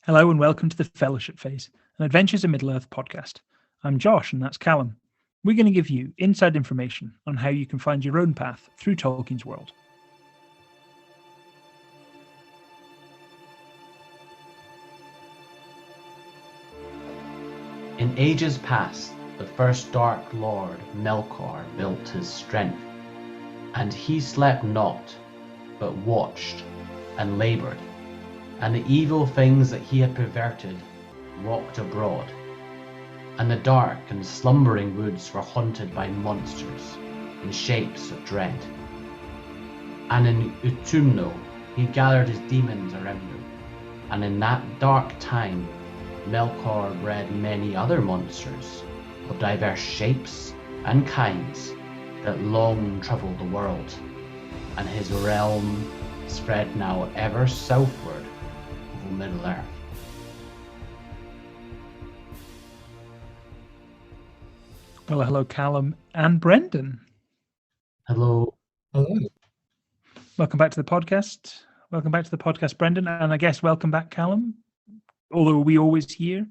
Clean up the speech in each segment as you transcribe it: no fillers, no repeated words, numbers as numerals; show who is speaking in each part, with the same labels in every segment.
Speaker 1: Hello and welcome to the Fellowship Phase, an Adventures in Middle-earth podcast. I'm Josh and that's Callum. We're going to give you inside information on how you can find your own path through Tolkien's world.
Speaker 2: In ages past, the first Dark Lord, Melkor, built his strength, and he slept not, but watched and laboured, and the evil things that he had perverted walked abroad, and the dark and slumbering woods were haunted by monsters in shapes of dread. And in Utumno he gathered his demons around him, and in that dark time Melkor bred many other monsters of diverse shapes and kinds that long troubled the world, and his realm spread now ever southward over Middle-earth.
Speaker 1: Well, hello Callum and Brendan.
Speaker 2: Hello.
Speaker 3: Hello.
Speaker 1: Welcome back to the podcast. Welcome back to the podcast, Brendan, and I guess welcome back, Callum. Although we always hear,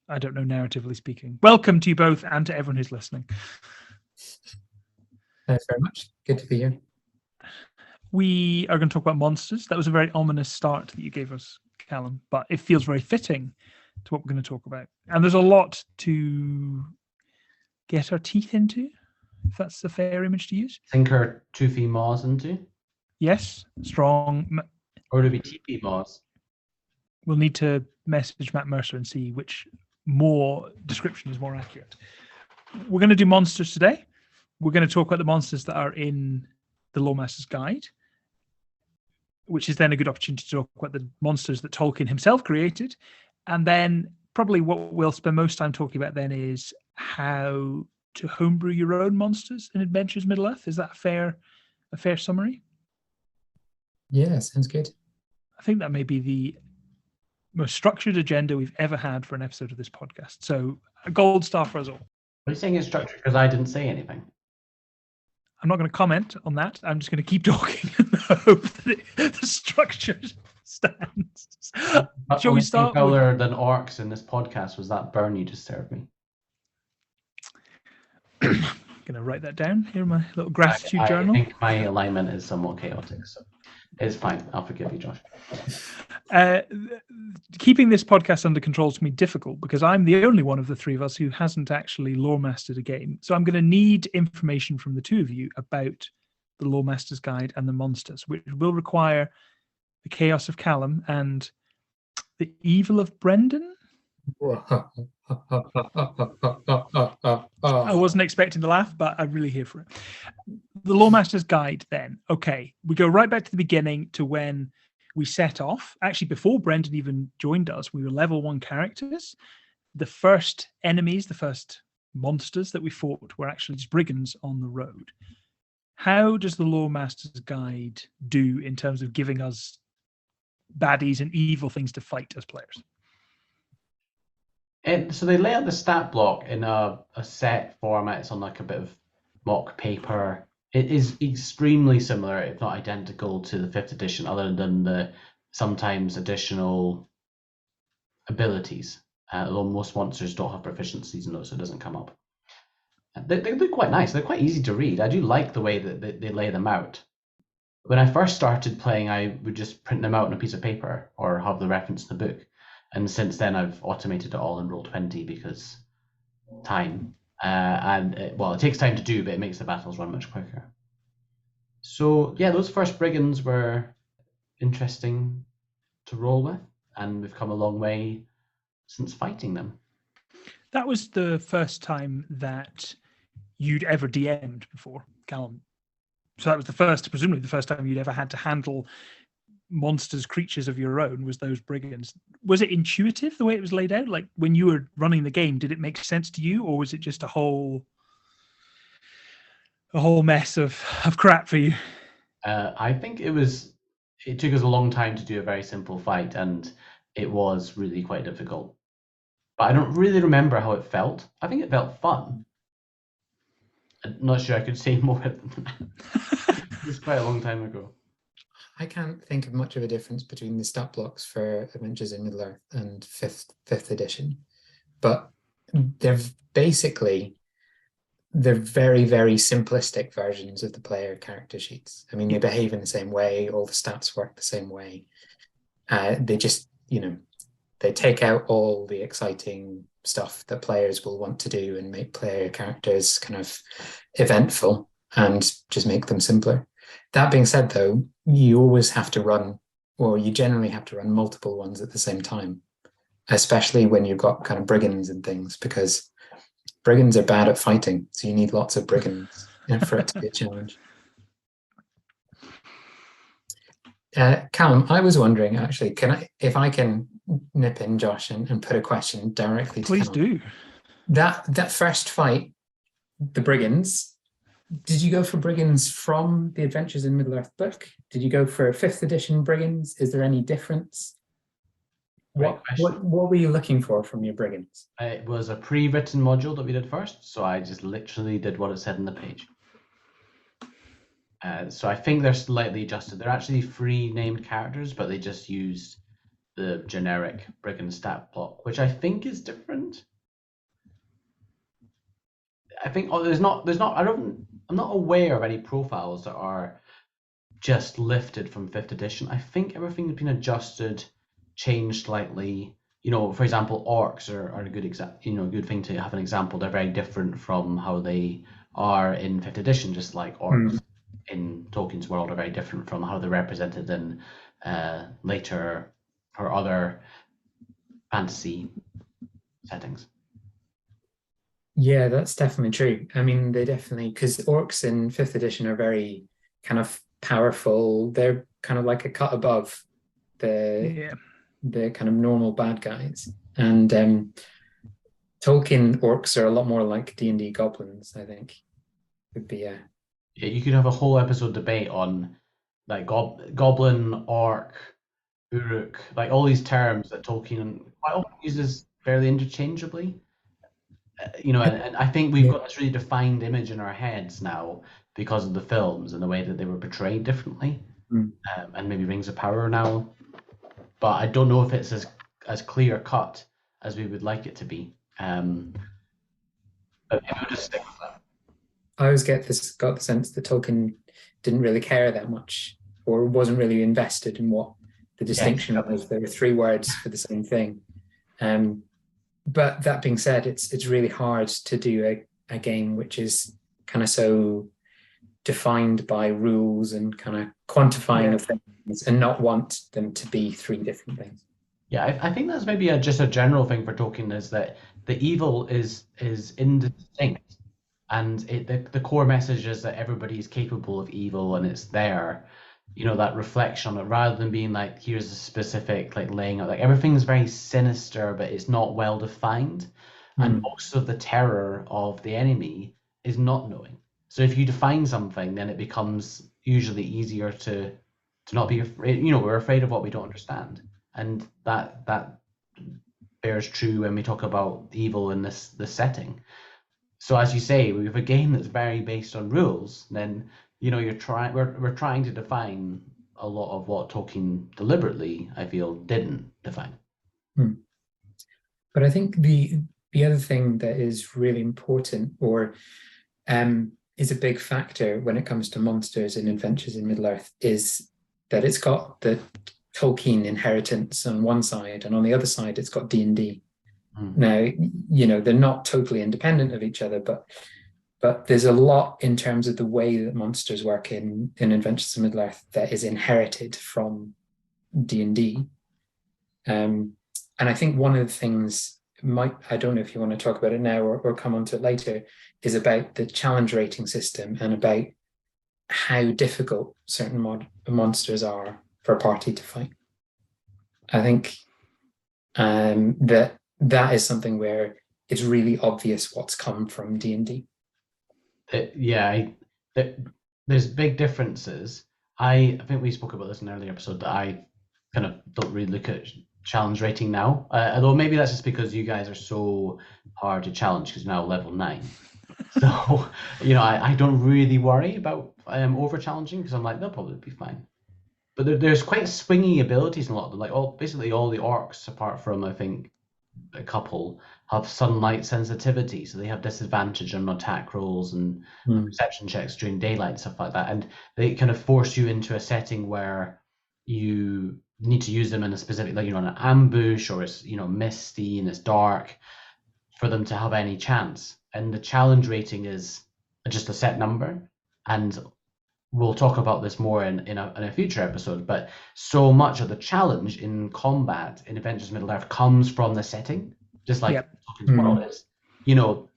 Speaker 1: I don't know, narratively speaking. Welcome to you both and to everyone who's listening.
Speaker 3: Thanks very much. Good to be here.
Speaker 1: We are going to talk about monsters. That was a very ominous start that you gave us, Callum, but it feels very fitting to what we're going to talk about. And there's a lot to get our teeth into, if that's a fair image to use.
Speaker 2: Sink our toothy maws into?
Speaker 1: Yes, strong.
Speaker 2: Or do we teepee maws?
Speaker 1: We'll need to message Matt Mercer and see which more description is more accurate. We're going to do monsters today. We're going to talk about the monsters that are in the Loremaster's Guide, which is then a good opportunity to talk about the monsters that Tolkien himself created. And then probably what we'll spend most time talking about then is how to homebrew your own monsters in Adventures Middle-earth. Is that a fair summary?
Speaker 3: Yeah, sounds good.
Speaker 1: I think that may be the most structured agenda we've ever had for an episode of this podcast. So a gold star for us all.
Speaker 2: Are you saying it's structured because I didn't say anything?
Speaker 1: I'm not going to comment on that. I'm just going to keep talking and hope that the structure stands. Shall we start?
Speaker 2: Cooler than orcs in this podcast was that burn you just served me.
Speaker 1: I'm going to write that down here in my little gratitude journal.
Speaker 2: I think my alignment is somewhat chaotic, so it's fine. I'll forgive you, Josh.
Speaker 1: Keeping this podcast under control is going to be difficult because I'm the only one of the three of us who hasn't actually lore-mastered a game. So I'm going to need information from the two of you about the Loremaster's Guide and the monsters, which will require the chaos of Callum and the evil of Brendan. I wasn't expecting to laugh, but I'm really here for it. The Loremaster's Guide then. Okay, we go right back to the beginning to when we set off. Actually, before Brendan even joined us, we were level 1 characters. The first enemies, the first monsters that we fought were actually just brigands on the road. How does the Loremaster's Guide do in terms of giving us baddies and evil things to fight as players?
Speaker 2: So they lay out the stat block in a set format. It's on like a bit of mock paper. It is extremely similar, if not identical, to the 5th edition, other than the sometimes additional abilities. Although most monsters don't have proficiencies in those, so it doesn't come up. They're quite nice. They're quite easy to read. I do like the way that they lay them out. When I first started playing, I would just print them out on a piece of paper or have the reference in the book. And since then, I've automated it all in Roll20 because time. It takes time to do, but it makes the battles run much quicker. So yeah, those first brigands were interesting to roll with, and we've come a long way since fighting them.
Speaker 1: That was the first time that you'd ever DM'd before, Callum. So that was presumably the first time you'd ever had to handle monsters, creatures of your own, was those brigands. Was it intuitive the way it was laid out? Like when you were running the game, did it make sense to you, or was it just a whole mess of crap for you?
Speaker 2: I think it took us a long time to do a very simple fight, and it was really quite difficult. But I don't really remember how it felt. I think it felt fun. I'm not sure I could say more than that. It was quite a long time ago.
Speaker 3: I can't think of much of a difference between the stat blocks for Adventures in Middle-earth and fifth edition, but they're basically they're very, very simplistic versions of the player character sheets. I mean, they behave in the same way, all the stats work the same way. They just, they take out all the exciting stuff that players will want to do and make player characters kind of eventful and just make them simpler. That being said, though, you always have to run, or you generally have to run multiple ones at the same time, especially when you've got kind of brigands and things, because brigands are bad at fighting, so you need lots of brigands for it to be a challenge. Callum, I was wondering, actually, if I can nip in, Josh, and put a question directly to
Speaker 1: Please
Speaker 3: Callum.
Speaker 1: do.
Speaker 3: That first fight, the brigands, did you go for brigands from the Adventures in Middle-earth book? Did you go for 5th edition brigands? Is there any difference? What were you looking for from your brigands?
Speaker 2: It was a pre-written module that we did first, so I just literally did what it said in the page. So I think they're slightly adjusted. They're actually 3 named characters, but they just used the generic brigand stat block, which I think is different. I think I'm not aware of any profiles that are just lifted from 5th edition. I think everything's been adjusted, changed slightly. For example, orcs are a good thing to have an example. They're very different from how they are in 5th edition, just like orcs in Tolkien's world are very different from how they're represented in later or other fantasy settings.
Speaker 3: Yeah, that's definitely true. I mean, they definitely, because orcs in 5th edition are very kind of powerful. They're kind of like a cut above the kind of normal bad guys. And Tolkien orcs are a lot more like D&D goblins, I think. Would be a...
Speaker 2: Yeah, you could have a whole episode debate on like goblin, orc, uruk, like all these terms that Tolkien quite often uses fairly interchangeably. And I think we've got this really defined image in our heads now because of the films and the way that they were portrayed differently, and maybe Rings of Power now. But I don't know if it's as clear cut as we would like it to be. But maybe we'll just stick with that.
Speaker 3: I always got the sense that Tolkien didn't really care that much, or wasn't really invested in what the distinction was. There were 3 words for the same thing. But that being said, it's really hard to do a game which is kind of so defined by rules and kind of quantifying of things and not want them to be 3 different things.
Speaker 2: Yeah, I think that's maybe just a general thing for Tolkien, is that the evil is indistinct, and the core message is that everybody is capable of evil and it's there. That reflection on it, rather than being like, here's a specific like laying out, like everything's very sinister, but it's not well defined. And most of the terror of the enemy is not knowing. So if you define something, then it becomes usually easier to not be afraid. We're afraid of what we don't understand, and that bears true when we talk about evil in this setting. So as you say, we have a game that's very based on rules, then we're trying to define a lot of what Tolkien deliberately, I feel, didn't define.
Speaker 3: But I think the other thing that is really important, or is a big factor when it comes to monsters and Adventures in Middle-earth, is that it's got the Tolkien inheritance on one side, and on the other side it's got D&D. Now, they're not totally independent of each other, but there's a lot in terms of the way that monsters work in Adventures in Middle-earth that is inherited from D&D. And I think one of the things, I don't know if you want to talk about it now or come on to it later, is about the challenge rating system and about how difficult certain monsters are for a party to fight. I think that is something where it's really obvious what's come from D&D.
Speaker 2: There's big differences. I think we spoke about this in an earlier episode, that I kind of don't really look at challenge rating now, although maybe that's just because you guys are so hard to challenge because now level 9. So I don't really worry about over challenging, because I'm like, they'll probably be fine. but there's quite swingy abilities in a lot of them. Like basically all the orcs, apart from I think a couple, have sunlight sensitivity, so they have disadvantage on attack rolls and perception checks during daylight, stuff like that. And they kind of force you into a setting where you need to use them in a specific, like an ambush, or it's misty and it's dark, for them to have any chance. And the challenge rating is just a set number, and we'll talk about this more in a future episode, but so much of the challenge in combat in Adventures Middle-earth comes from the setting, just like Tolkien's world is.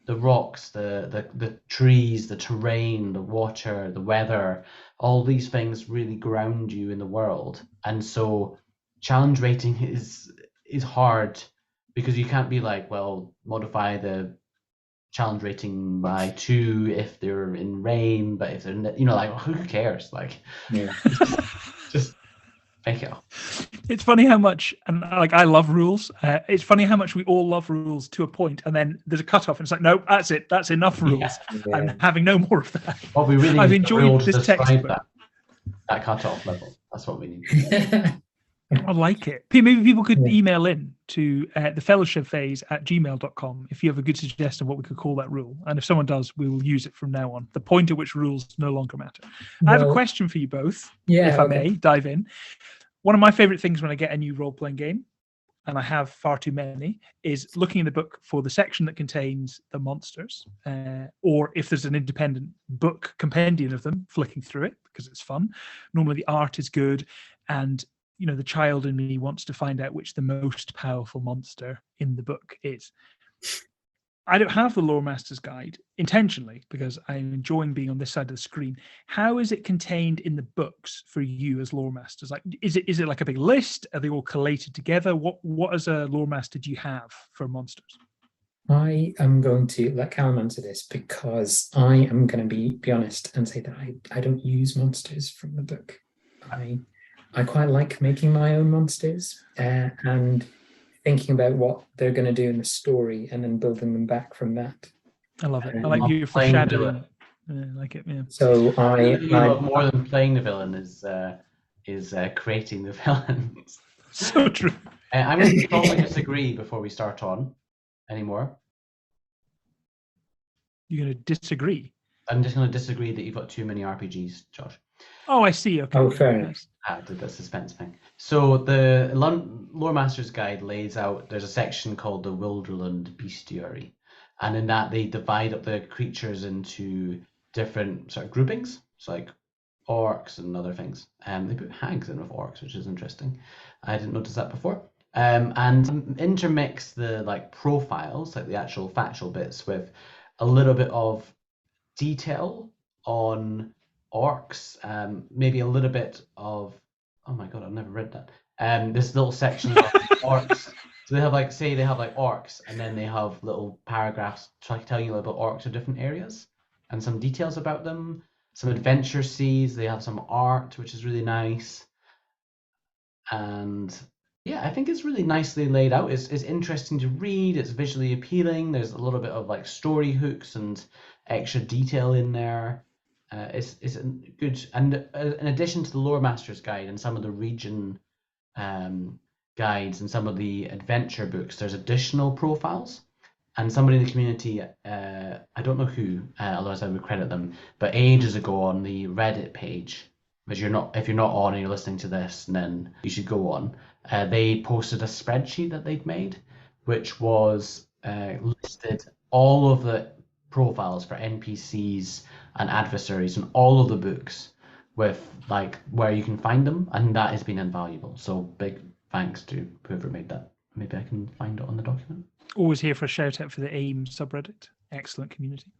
Speaker 2: The rocks, the trees, the terrain, the water, the weather, all these things really ground you in the world. And so challenge rating is hard, because you can't be like, well, modify the challenge rating by 2 if they're in rain, but if they're like, who cares? Like, just make it up.
Speaker 1: It's funny how much, and like I love rules. It's funny how much we all love rules to a point, and then there's a cutoff, and it's like, no, that's it. That's enough rules. I'm having no more of that.
Speaker 2: Well, we really
Speaker 1: I've enjoyed this text.
Speaker 2: That cutoff level. That's what we need.
Speaker 1: I like it. Maybe people could email in to thefellowshipphase@gmail.com if you have a good suggestion of what we could call that rule. And if someone does, we will use it from now on. The point at which rules no longer matter. I have a question for you both, if I may dive in. One of my favorite things when I get a new role-playing game, and I have far too many, is looking in the book for the section that contains the monsters, or if there's an independent book compendium of them, flicking through it because it's fun. Normally the art is good, and the child in me wants to find out which the most powerful monster in the book is. I don't have the Loremaster's Guide intentionally because I'm enjoying being on this side of the screen. How is it contained in the books for you as Loremasters? Like, is it like a big list? Are they all collated together? What as a Loremaster do you have for monsters?
Speaker 3: I am going to let Callum answer this, because I am going to be honest and say that I don't use monsters from the book. I quite like making my own monsters and thinking about what they're going to do in the story and then building them back from that.
Speaker 1: I love it. I like your foreshadowing. I like it. Yeah.
Speaker 3: So I
Speaker 2: love more than playing the villain is creating the villains.
Speaker 1: So true.
Speaker 2: I'm going to totally disagree before we start on anymore.
Speaker 1: You're going to disagree?
Speaker 2: I'm just going to disagree that you've got too many RPGs, Josh.
Speaker 1: Oh, I see. Okay.
Speaker 3: Oh, fair enough.
Speaker 2: I did the suspense thing. So the Loremaster's Guide lays out, there's a section called the Wilderland Bestiary. And in that, they divide up the creatures into different sort of groupings. So like orcs and other things. They put hags in with orcs, which is interesting. I didn't notice that before. And intermix the like profiles, like the actual factual bits, with a little bit of detail on orcs, maybe a little bit of, oh my god, I've never read that. This little section of orcs. So they have like, say they have like orcs, and then they have little paragraphs telling you about orcs of different areas and some details about them. Some adventure seeds. They have some art, which is really nice. And yeah, I think it's really nicely laid out. It's interesting to read. It's visually appealing. There's a little bit of like story hooks and extra detail in there. It's good, and in addition to the Loremaster's Guide and some of the region guides and some of the adventure books, there's additional profiles. And somebody in the community, I don't know who, otherwise I would credit them, but ages ago on the Reddit page, which if you're not on and you're listening to this, then you should go on. They posted a spreadsheet that they'd made, which was listed all of the profiles for NPCs and adversaries in all of the books, with like where you can find them, and that has been invaluable. So big thanks to whoever made that. Maybe I can find it on the document.
Speaker 1: Always here for a shout out for the AIM subreddit. Excellent community.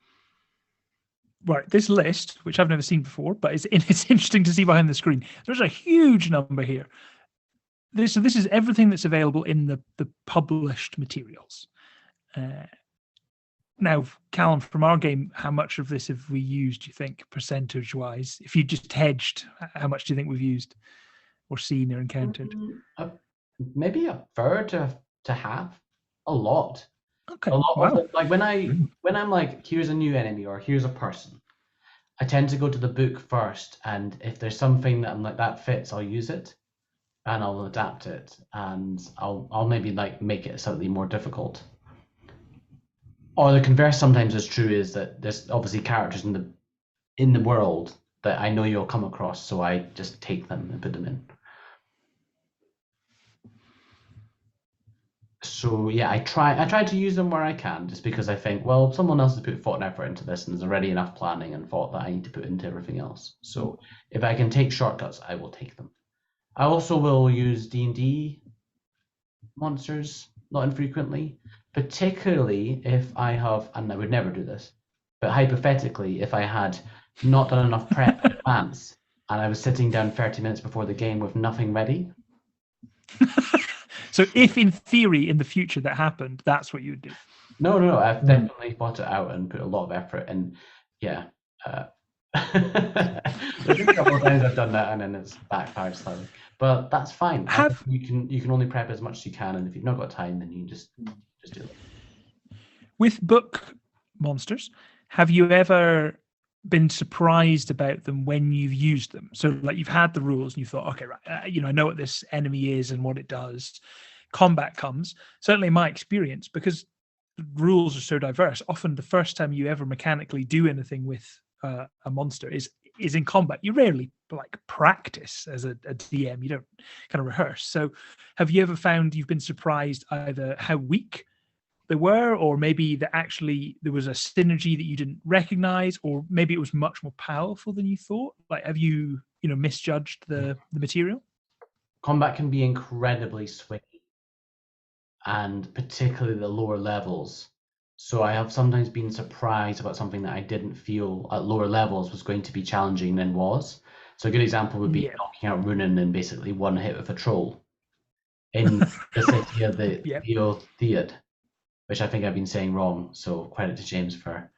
Speaker 1: Right, this list, which I've never seen before, but it's interesting to see behind the screen. There's a huge number here. This is everything that's available in the published materials. Now, Callum, from our game, how much of this have we used, do you think, percentage-wise? If you just hedged, how much do you think we've used or seen or encountered?
Speaker 2: Maybe a third to half. A lot.
Speaker 1: Okay.
Speaker 2: A lot.
Speaker 1: Wow.
Speaker 2: Like when I'm like, here's a new enemy or here's a person, I tend to go to the book first, and if there's something that I'm like that fits, I'll use it, and I'll adapt it, and I'll maybe like make it slightly more difficult. Or the converse sometimes is true, is that there's obviously characters in the world that I know you'll come across, so I just take them and put them in. So yeah, I try to use them where I can, just because I think, well, someone else has put thought and effort into this, and there's already enough planning and thought that I need to put into everything else. So if I can take shortcuts, I will take them. I also will use D&D monsters not infrequently, particularly if I have, and I would never do this, but hypothetically, if I had not done enough prep in advance and I was sitting down 30 minutes before the game with nothing ready.
Speaker 1: So if in theory in the future that happened, that's what you would do.
Speaker 2: No, I've definitely thought it out and put a lot of effort in. Yeah. There's been a couple of times I've done that and then it's backfired slightly. But that's fine. You can only prep as much as you can, and if you've not got time, then you just do it.
Speaker 1: With book monsters, have you ever been surprised about them when you've used them? So like you've had the rules and you thought, okay, right, I know what this enemy is and what it does. Combat comes, certainly in my experience, because the rules are so diverse, often the first time you ever mechanically do anything with a monster is in combat. You rarely like practice as a DM. You don't kind of rehearse. So have you ever found you've been surprised either how weak they were, or maybe that actually there was a synergy that you didn't recognize, or maybe it was much more powerful than you thought? Like, have you misjudged the material?
Speaker 2: Combat can be incredibly swingy, and particularly the lower levels. So I have sometimes been surprised about something that I didn't feel at lower levels was going to be challenging than was. So a good example would be knocking out Runen in basically one hit with a troll in the city of the Theod, which I think I've been saying wrong. So credit to James for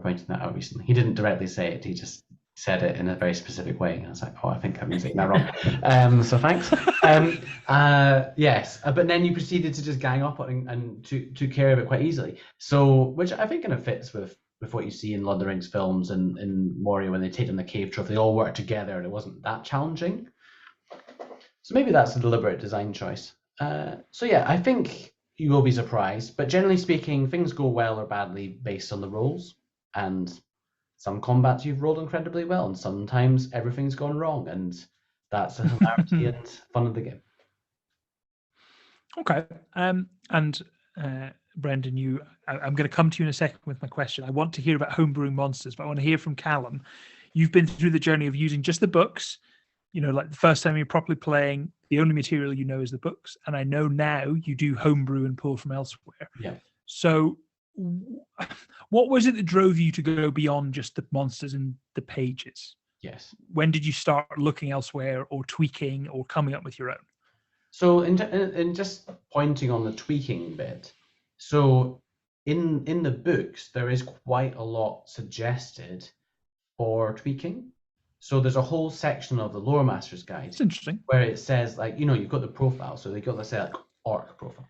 Speaker 2: pointing that out recently. He didn't directly say it, he just said it in a very specific way. I was like, oh, I think I've been saying that wrong. So thanks. Yes, but then you proceeded to just gang up on and took care of it quite easily. So, which I think kind of fits with what you see in Lord of the Rings films and in Moria when they take on the cave trough. They all work together and it wasn't that challenging. So maybe that's a deliberate design choice. So yeah, I think you will be surprised, but generally speaking, things go well or badly based on the rolls, and some combats you've rolled incredibly well, and sometimes everything's gone wrong, and that's the hilarity and fun of the game.
Speaker 1: Okay. And Brendan, I'm going to come to you in a second with my question. I want to hear about homebrewing monsters, but I want to hear from Callum. You've been through the journey of using just the books, like the first time you're properly playing, the only material you know is the books. And I know now you do homebrew and pull from elsewhere.
Speaker 2: Yeah.
Speaker 1: So what was it that drove you to go beyond just the monsters and the pages?
Speaker 2: Yes.
Speaker 1: When did you start looking elsewhere or tweaking or coming up with your own?
Speaker 2: So in just pointing on the tweaking bit, so in the books, there is quite a lot suggested for tweaking. So there's a whole section of the Loremaster's guide.
Speaker 1: It's interesting.
Speaker 2: Where it says, like, you've got the profile. So they got, let's say, like, orc profile.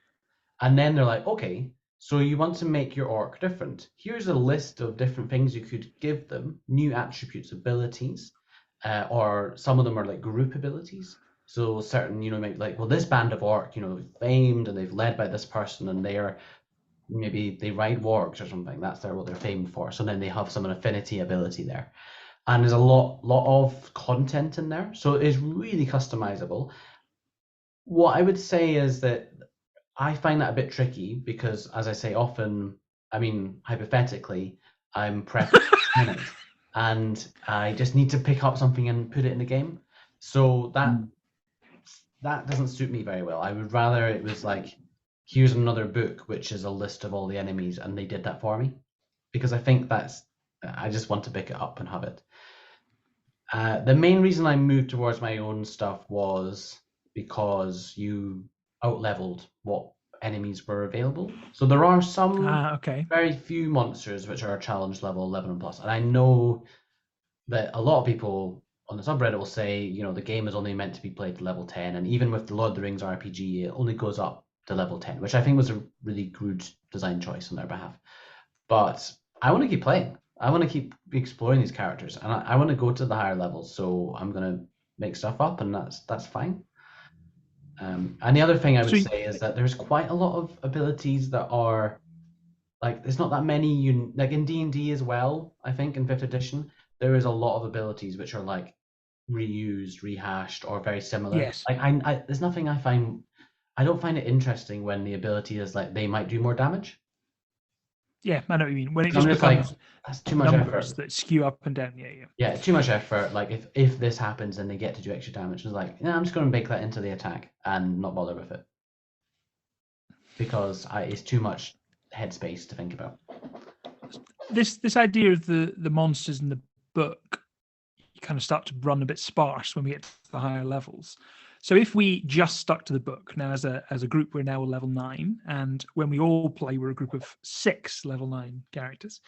Speaker 2: And then they're like, okay, so you want to make your orc different. Here's a list of different things you could give them, new attributes, abilities, or some of them are like group abilities. So certain, maybe like, well, this band of orc, famed and they've led by this person and maybe they ride wargs or something. That's what they're famed for. So then they have some affinity ability there. And there's a lot of content in there. So it is really customizable. What I would say is that I find that a bit tricky because, as I say, often, hypothetically, I'm prepping in it, and I just need to pick up something and put it in the game. So that doesn't suit me very well. I would rather it was like, here's another book, which is a list of all the enemies, and they did that for me. Because I think I just want to pick it up and have it. The main reason I moved towards my own stuff was because you out-leveled what enemies were available. So there are some very few monsters which are challenge level 11 and plus. And I know that a lot of people on the subreddit will say, the game is only meant to be played to level 10. And even with the Lord of the Rings RPG, it only goes up to level 10, which I think was a really good design choice on their behalf. But I want to keep playing. I want to keep exploring these characters, and I want to go to the higher levels. So I'm gonna make stuff up, and that's fine. And the other thing I would
Speaker 1: So
Speaker 2: say is that there's quite a lot of abilities that are like there's not that many like in D&D as well. I think in 5th edition there is a lot of abilities which are like reused, rehashed, or very similar.
Speaker 1: yes,
Speaker 2: Like there's nothing I don't find it interesting when the ability is like they might do more damage.
Speaker 1: yeah, I know what you mean. When it
Speaker 2: I'm
Speaker 1: just
Speaker 2: just like
Speaker 1: becomes
Speaker 2: that's too much
Speaker 1: numbers
Speaker 2: effort.
Speaker 1: that skew up and down. Yeah, yeah.
Speaker 2: Yeah, too much effort. Like if this happens and they get to do extra damage, it's like yeah, I'm just going to bake that into the attack and not bother with it because it's too much headspace to think about.
Speaker 1: This idea of the monsters in the book, you kind of start to run a bit sparse when we get to the higher levels. So if we just stuck to the book now, as a group, we're now a level 9, and when we all play, we're a group of 6 level 9 characters.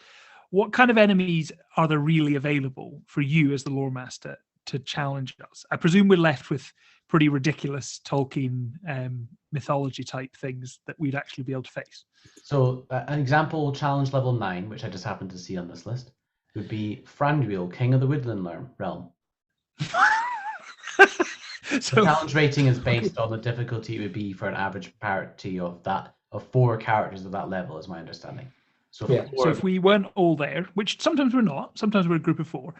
Speaker 1: What kind of enemies are there really available for you as the lore master to challenge us? I presume we're left with pretty ridiculous Tolkien mythology type things that we'd actually be able to face.
Speaker 2: So an example challenge level 9, which I just happened to see on this list, would be Franduil, King of the Woodland Realm.
Speaker 1: So
Speaker 2: the challenge rating is based on the difficulty it would be for an average party of 4 characters of that level, is my understanding. So,
Speaker 3: Yeah.
Speaker 1: So if we weren't all there, which sometimes we're not, sometimes we're a group of 4,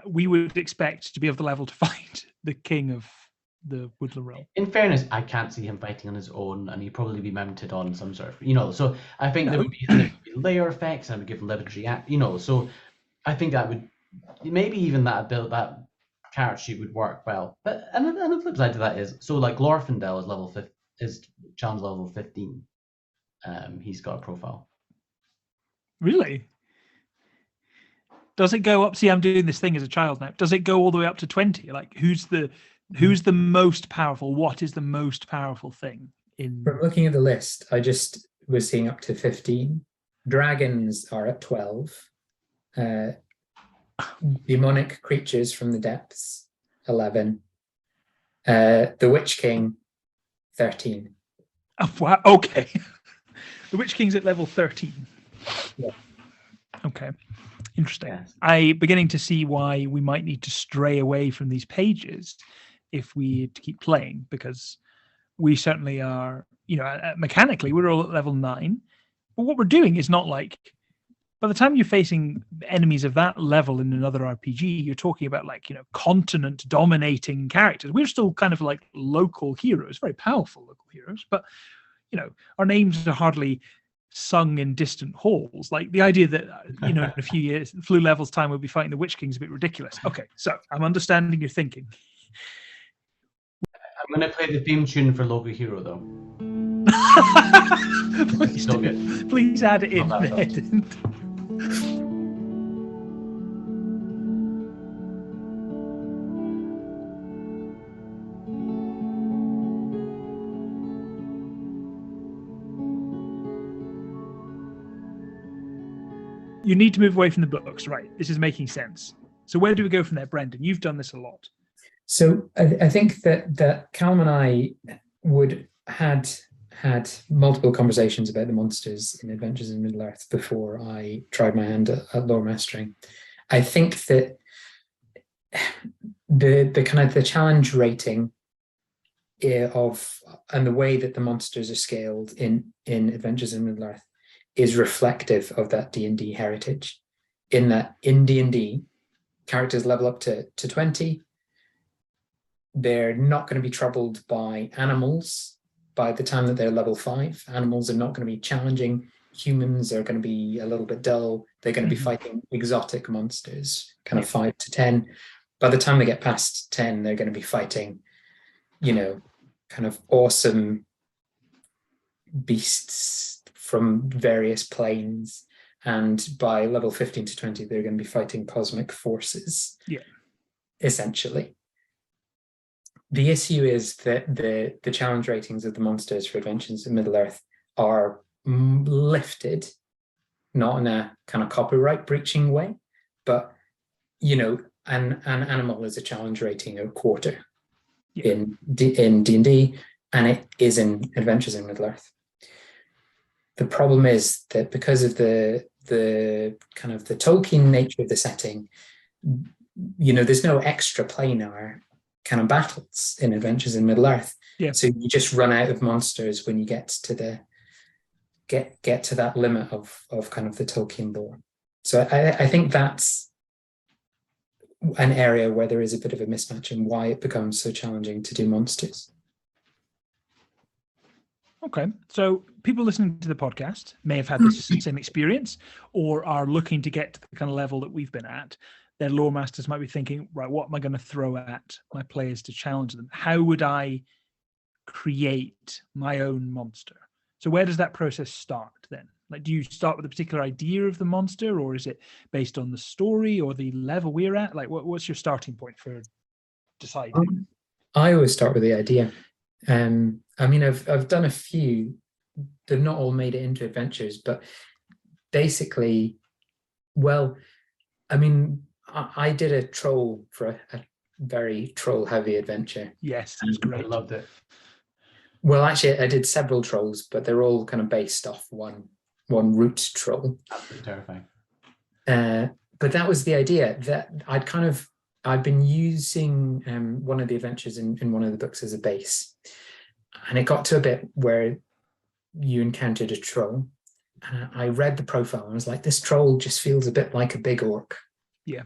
Speaker 1: we would expect to be of the level to fight the king of the Woodland Realm.
Speaker 2: In fairness, I can't see him fighting on his own, and he'd probably be mounted on some sort of, so I think there would be layer effects, and I would give him legendary, so I think that would, maybe even that character sheet would work well. But and the flip side to that is, so like Glorfindel is challenge level 15. He's got a profile.
Speaker 1: Really? Does it go up? See, I'm doing this thing as a child now. Does it go all the way up to 20? Like, who's the most powerful? What is the most powerful thing in?
Speaker 3: From looking at the list, I just was seeing up to 15. Dragons are at 12. Demonic creatures from the depths, 11. The Witch King, 13.
Speaker 1: Oh, wow. Okay. The Witch King's at level 13.
Speaker 3: Yeah.
Speaker 1: Okay. Interesting.
Speaker 2: Yes.
Speaker 1: I'm beginning to see why we might need to stray away from these pages if we keep playing, because we certainly are, mechanically, we're all at level 9. But what we're doing is not like, by the time you're facing enemies of that level in another RPG, you're talking about continent dominating characters. We're still kind of like local heroes, very powerful local heroes, but our names are hardly sung in distant halls. Like the idea that in a few years, few levels time, we'll be fighting the Witch King is a bit ridiculous. Okay, so I'm understanding your thinking.
Speaker 2: I'm going to play the theme tune for Local Hero, though.
Speaker 1: Please,
Speaker 2: Still good.
Speaker 1: Please add it in.
Speaker 2: Not that
Speaker 1: You need to move away from the books, right? This is making sense. So where do we go from there, Brendan? You've done this a lot.
Speaker 3: So I think that Callum and I had multiple conversations about the monsters in Adventures in Middle-earth before I tried my hand at lore mastering. I think that the kind of the challenge rating and the way that the monsters are scaled in Adventures in Middle-earth is reflective of that D&D heritage, in that in D&D, characters level up to 20. They're not going to be troubled by animals by the time that they're level 5. Animals are not going to be challenging. Humans are going to be a little bit dull. They're going to be fighting exotic monsters, kind of 5 to 10. By the time they get past 10, they're going to be fighting, kind of awesome beasts from various planes. And by level 15 to 20, they're going to be fighting cosmic forces, essentially. The issue is that the challenge ratings of the monsters for Adventures in Middle-earth are lifted, not in a kind of copyright breaching way, but an animal is a challenge rating of 1/4 in D&D, and it is in Adventures in Middle-earth. The problem is that because of the the kind of the Tolkien nature of the setting, there's no extra planar kind of battles in Adventures in Middle Earth.
Speaker 1: Yeah.
Speaker 3: So you just run out of monsters when you get to that limit of kind of the Tolkien lore. So I think that's an area where there is a bit of a mismatch and why it becomes so challenging to do monsters.
Speaker 1: Okay, so people listening to the podcast may have had this same experience or are looking to get to the kind of level that we've been at. Their lore masters might be thinking, right, what am I going to throw at my players to challenge them? How would I create my own monster? So where does that process start then? Like, do you start with a particular idea of the monster, or is it based on the story or the level we're at? Like, what's your starting point for deciding?
Speaker 3: I always start with the idea. I mean, I've done a few. They've not all made it into adventures, but basically, well, I mean, I did a troll for a very troll-heavy adventure.
Speaker 1: Yes, it was great.
Speaker 2: I loved it.
Speaker 3: Well, actually, I did several trolls, but they're all kind of based off one root troll.
Speaker 2: Absolutely terrifying.
Speaker 3: But that was the idea, that I'd been using one of the adventures in one of the books as a base. And it got to a bit where you encountered a troll. And I read the profile and I was like, this troll just feels a bit like a big orc.
Speaker 1: Yeah.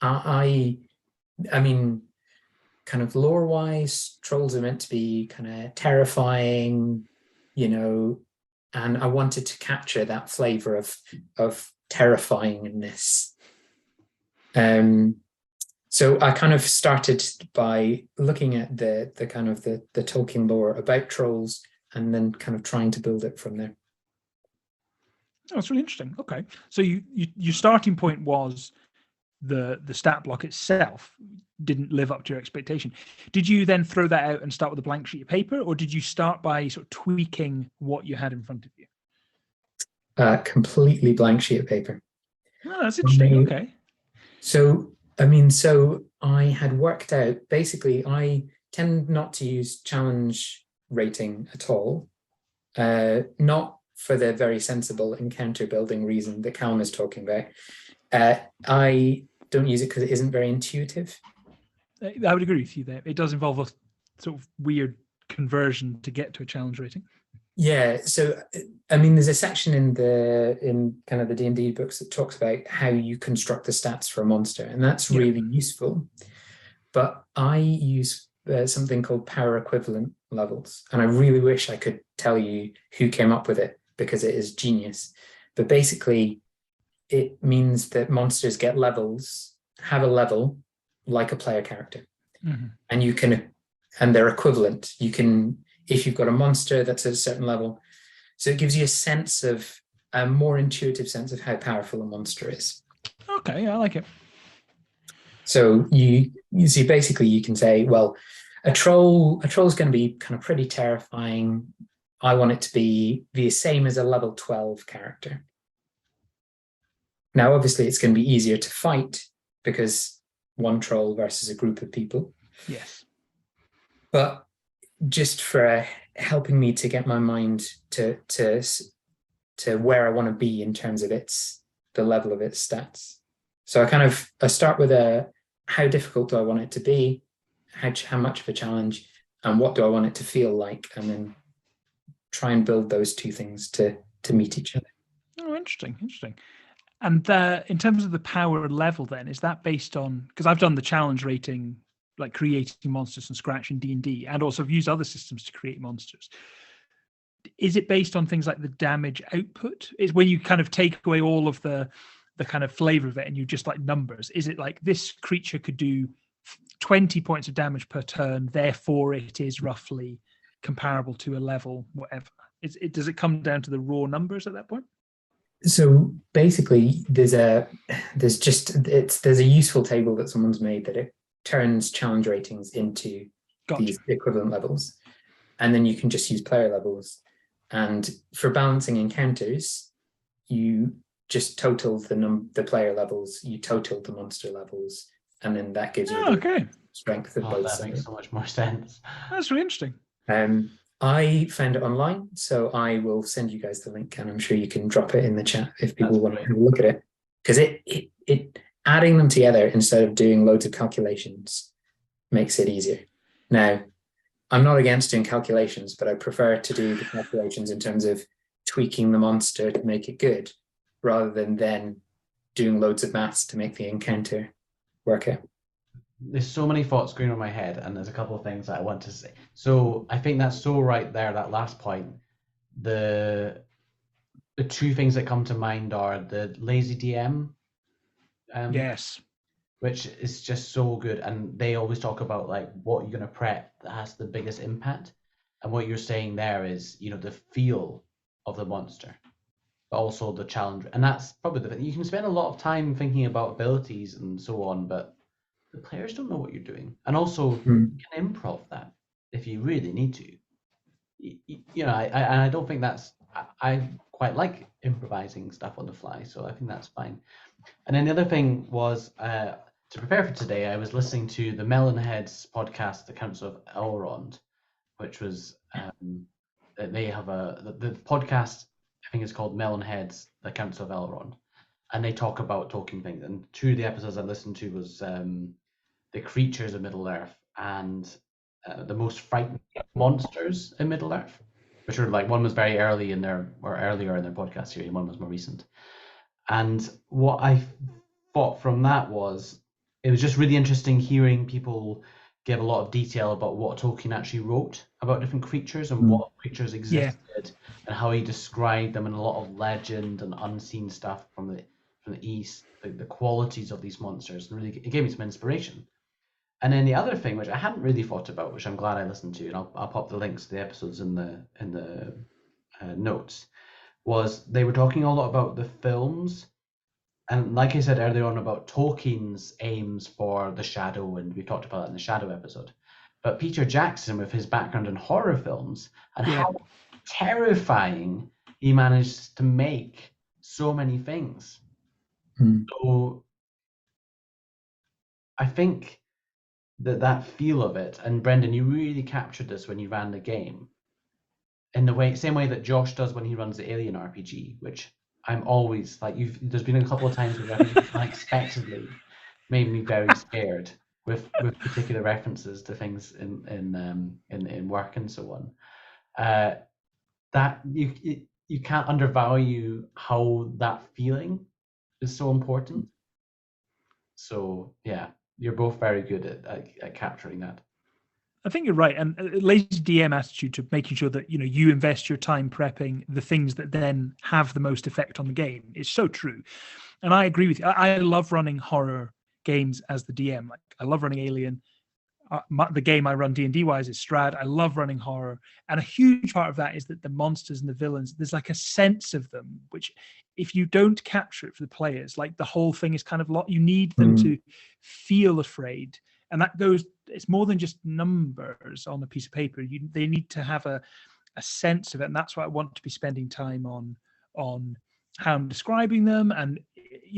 Speaker 3: I mean, kind of lore-wise, trolls are meant to be kind of terrifying, and I wanted to capture that flavor of terrifyingness. So I kind of started by looking at the kind of the Tolkien lore about trolls and then kind of trying to build it from there.
Speaker 1: Oh, that's really interesting. Okay, so your starting point was the stat block itself didn't live up to your expectation. Did you then throw that out and start with a blank sheet of paper, or did you start by sort of tweaking what you had in front of you?
Speaker 3: Completely blank sheet of paper.
Speaker 1: Oh, that's interesting. Okay.
Speaker 3: So I had worked out, basically, I tend not to use challenge rating at all, not for the very sensible encounter building reason that Callum is talking about. I don't use it because it isn't very intuitive.
Speaker 1: I would agree with you there. It does involve a sort of weird conversion to get to a challenge rating.
Speaker 3: Yeah, so I mean, there's a section in kind of the D&D books that talks about how you construct the stats for a monster, and that's really useful. But I use something called power equivalent levels, and I really wish I could tell you who came up with it because it is genius. But basically, it means that monsters get levels, have a level like a player character, and they're equivalent. You can. If you've got a monster that's at a certain level. So it gives you a more intuitive sense of how powerful a monster is.
Speaker 1: Okay, I like it.
Speaker 3: So you see, basically you can say, well, a troll's going to be kind of pretty terrifying. I want it to be the same as a level 12 character. Now, obviously, it's going to be easier to fight because one troll versus a group of people.
Speaker 1: Yes.
Speaker 3: But just for helping me to get my mind to where I want to be in terms of the level of its stats. So I start with how difficult do I want it to be, how much of a challenge, and what do I want it to feel like, and then try and build those two things to meet each other.
Speaker 1: Oh, interesting. And in terms of the power level, then, is that based on, because I've done the challenge rating, like creating monsters from scratch in D&D, and also I've used other systems to create monsters. Is it based on things like the damage output? Is when you kind of take away all of the kind of flavor of it and you just like numbers? Is it like this creature could do 20 points of damage per turn, therefore it is roughly comparable to a level whatever? Does it come down to the raw numbers at that point?
Speaker 3: So basically, there's a useful table that someone's made that it turns challenge ratings into these equivalent levels, and then you can just use player levels. And for balancing encounters, you just total the player levels, you total the monster levels, and then that gives you the strength of both
Speaker 2: that
Speaker 3: sides.
Speaker 2: makes so much more sense.
Speaker 1: That's really interesting.
Speaker 3: I found it online, so I will send you guys the link, and I'm sure you can drop it in the chat if people
Speaker 2: That's
Speaker 3: want
Speaker 2: great.
Speaker 3: to have a look at it. Because it adding them together instead of doing loads of calculations makes it easier. Now, I'm not against doing calculations, but I prefer to do the calculations in terms of tweaking the monster to make it good, rather than then doing loads of maths to make the encounter work out.
Speaker 2: There's so many thoughts going on in my head, and there's a couple of things that I want to say. So I think that's so right there, that last point. The two things that come to mind are the lazy DM,
Speaker 1: Yes.
Speaker 2: which is just so good, and they always talk about like what you're gonna prep that has the biggest impact. And what you're saying there is, the feel of the monster, but also the challenge. And that's probably the thing. You can spend a lot of time thinking about abilities and so on, but the players don't know what you're doing. And also, you can improv that if you really need to. I don't think that's. I quite like improvising stuff on the fly, so I think that's fine. And then the other thing was, to prepare for today, I was listening to the Melonheads podcast, The Council of Elrond, which was they have the podcast. I think it's called Melonheads, The Council of Elrond, and they talk about Tolkien things. And two of the episodes I listened to was the creatures of Middle Earth and the most frightening monsters in Middle Earth, which are like, one was very earlier in their podcast series, and one was more recent. And what I thought from that was, it was just really interesting hearing people give a lot of detail about what Tolkien actually wrote about different creatures and what creatures existed, and how he described them, and a lot of legend and unseen stuff from the east, the qualities of these monsters, and really it gave me some inspiration. And then the other thing, which I hadn't really thought about, which I'm glad I listened to, and I'll pop the links to the episodes in the notes, was they were talking a lot about the films. And like I said earlier on about Tolkien's aims for the Shadow, and we talked about that in the Shadow episode. But Peter Jackson, with his background in horror films, and how terrifying he managed to make so many things. So I think that feel of it, and Brendan, you really captured this when you ran the game, in the same way that Josh does when he runs the Alien RPG, which I'm always like, there's been a couple of times where I've unexpectedly made me very scared with particular references to things in work and so on. That you can't undervalue how that feeling is so important. So yeah, you're both very good at capturing that.
Speaker 1: I think you're right, and a lazy DM attitude to making sure that you invest your time prepping the things that then have the most effect on the game is so true, and I agree with you. I love running horror games as the DM. Like, I love running Alien. The game I run D&D wise is Strad. I love running horror, and a huge part of that is that the monsters and the villains, there's like a sense of them, which if you don't capture it for the players, like the whole thing is kind of you need them to feel afraid. And that goes, it's more than just numbers on a piece of paper. They need to have a sense of it. And that's why I want to be spending time on how I'm describing them, and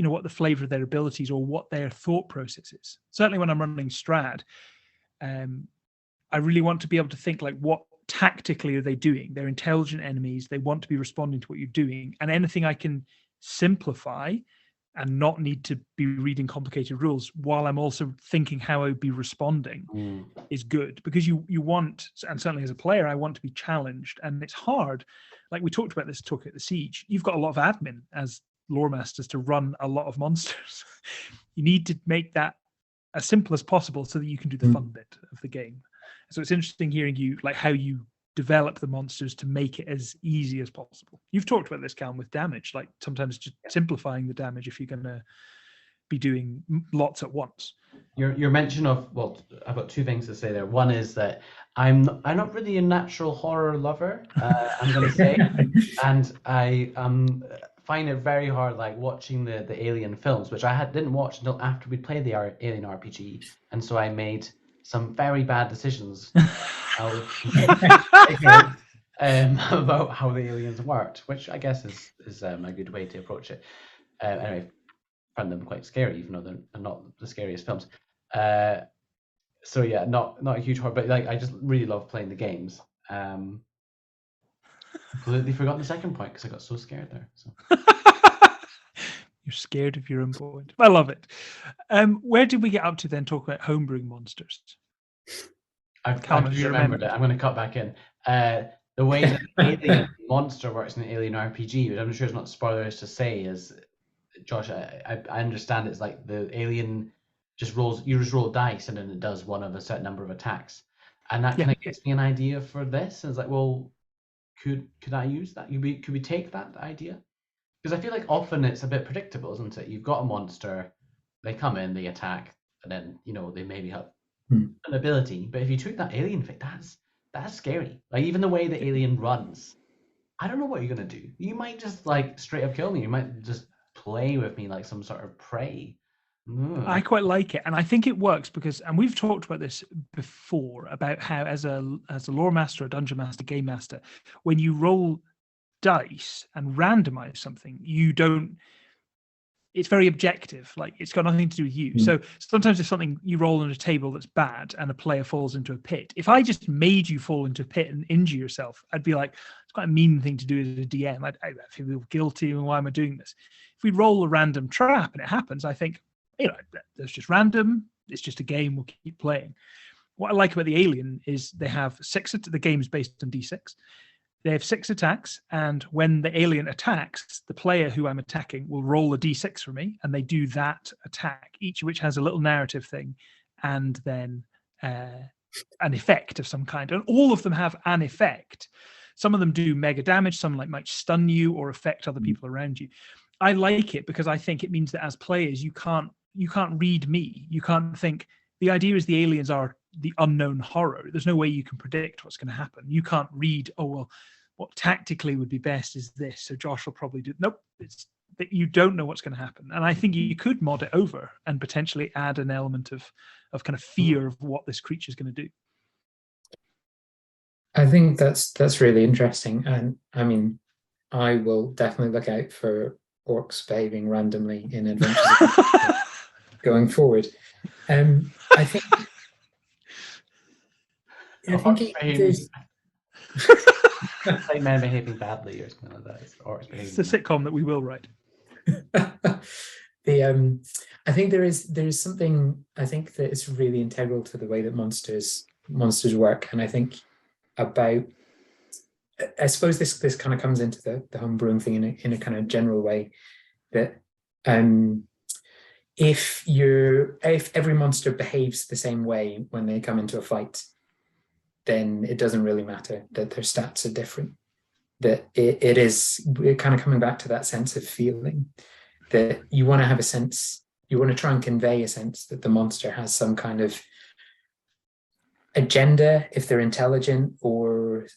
Speaker 1: what the flavor of their abilities or what their thought process is. Certainly when I'm running Strad, I really want to be able to think, like, what tactically are they doing? They're intelligent enemies. They want to be responding to what you're doing. And anything I can simplify and not need to be reading complicated rules while I'm also thinking how I would be responding is good, because you want, and certainly as a player, I want to be challenged. And it's hard. Like we talked about this talk at the Siege, you've got a lot of admin as Loremasters to run a lot of monsters. You need to make that as simple as possible so that you can do the fun bit of the game. So it's interesting hearing you, like, how you develop the monsters to make it as easy as possible. You've talked about this, Callum, with damage, like sometimes just simplifying the damage if you're going to be doing lots at once.
Speaker 2: Your mention of, well, I've got two things to say there. One is that I'm not really a natural horror lover, I'm going to say, and I find it very hard, like watching the Alien films, which I didn't watch until after we played the Alien RPG, and so I made some very bad decisions about how the aliens worked, which I guess is a good way to approach it. Anyway, I find them quite scary, even though they're not the scariest films. So yeah, not a huge horror, but like I just really love playing the games. completely forgot the second point because I got so scared there. So.
Speaker 1: You're scared of your own point. I love it. Where did we get up to then? Talk about homebrewing monsters.
Speaker 2: I've
Speaker 1: Callum, have
Speaker 2: just
Speaker 1: you
Speaker 2: remembered it. I'm going to cut back in. The way that the alien monster works in an alien RPG, which I'm sure it's not spoilers to say, is Josh. I understand it's like the alien just rolls. You just roll dice, and then it does one of a certain number of attacks, and that
Speaker 1: Yeah.
Speaker 2: kind of gives me an idea for this. And it's like, well, could I use that? Could we take that idea? Because I feel like often it's a bit predictable, isn't it? You've got a monster, they come in, they attack, and then they maybe have an ability. But if you took that alien thing, that's scary. Like even the way the alien runs, I don't know what you're gonna do. You might just like straight up kill me. You might just play with me like some sort of prey.
Speaker 1: I quite like it, and I think it works because, and we've talked about this before, about how as a lore master, a dungeon master, game master, when you roll dice and randomize something, it's very objective. Like it's got nothing to do with you. So sometimes if something you roll on a table that's bad and a player falls into a pit, if I just made you fall into a pit and injure yourself, I'd be like, it's quite a mean thing to do as a DM. I feel guilty, and why am I doing this? If we roll a random trap and it happens, I think, that's just random. It's just a game. We'll keep playing. What I like about the alien is they have the game is based on D6. They have 6 attacks, and when the alien attacks, the player who I'm attacking will roll a d6 for me, and they do that attack, each of which has a little narrative thing, and then an effect of some kind. And all of them have an effect. Some of them do mega damage, some might stun you or affect other people around you. I like it because I think it means that as players, you can't read me. You can't think. The idea is the aliens are the unknown horror. There's no way you can predict what's going to happen. You can't read, oh, well, what tactically would be best is this. So Josh will probably do, nope, it's that you don't know what's going to happen. And I think you could mod it over and potentially add an element of kind of fear of what this creature is going to do.
Speaker 3: I think that's really interesting. And I mean, I will definitely look out for orcs behaving randomly in adventures going forward. I think there's
Speaker 2: like men behaving badly or something like that.
Speaker 1: It's a sitcom that we will write.
Speaker 3: I think there is something I think that is really integral to the way that monsters work, and I think I suppose this kind of comes into the homebrewing thing in a kind of general way, that if every monster behaves the same way when they come into a fight, then it doesn't really matter that their stats are different. That we're kind of coming back to that sense of feeling, that you want to have a sense, you want to try and convey a sense that the monster has some kind of agenda if they're intelligent, or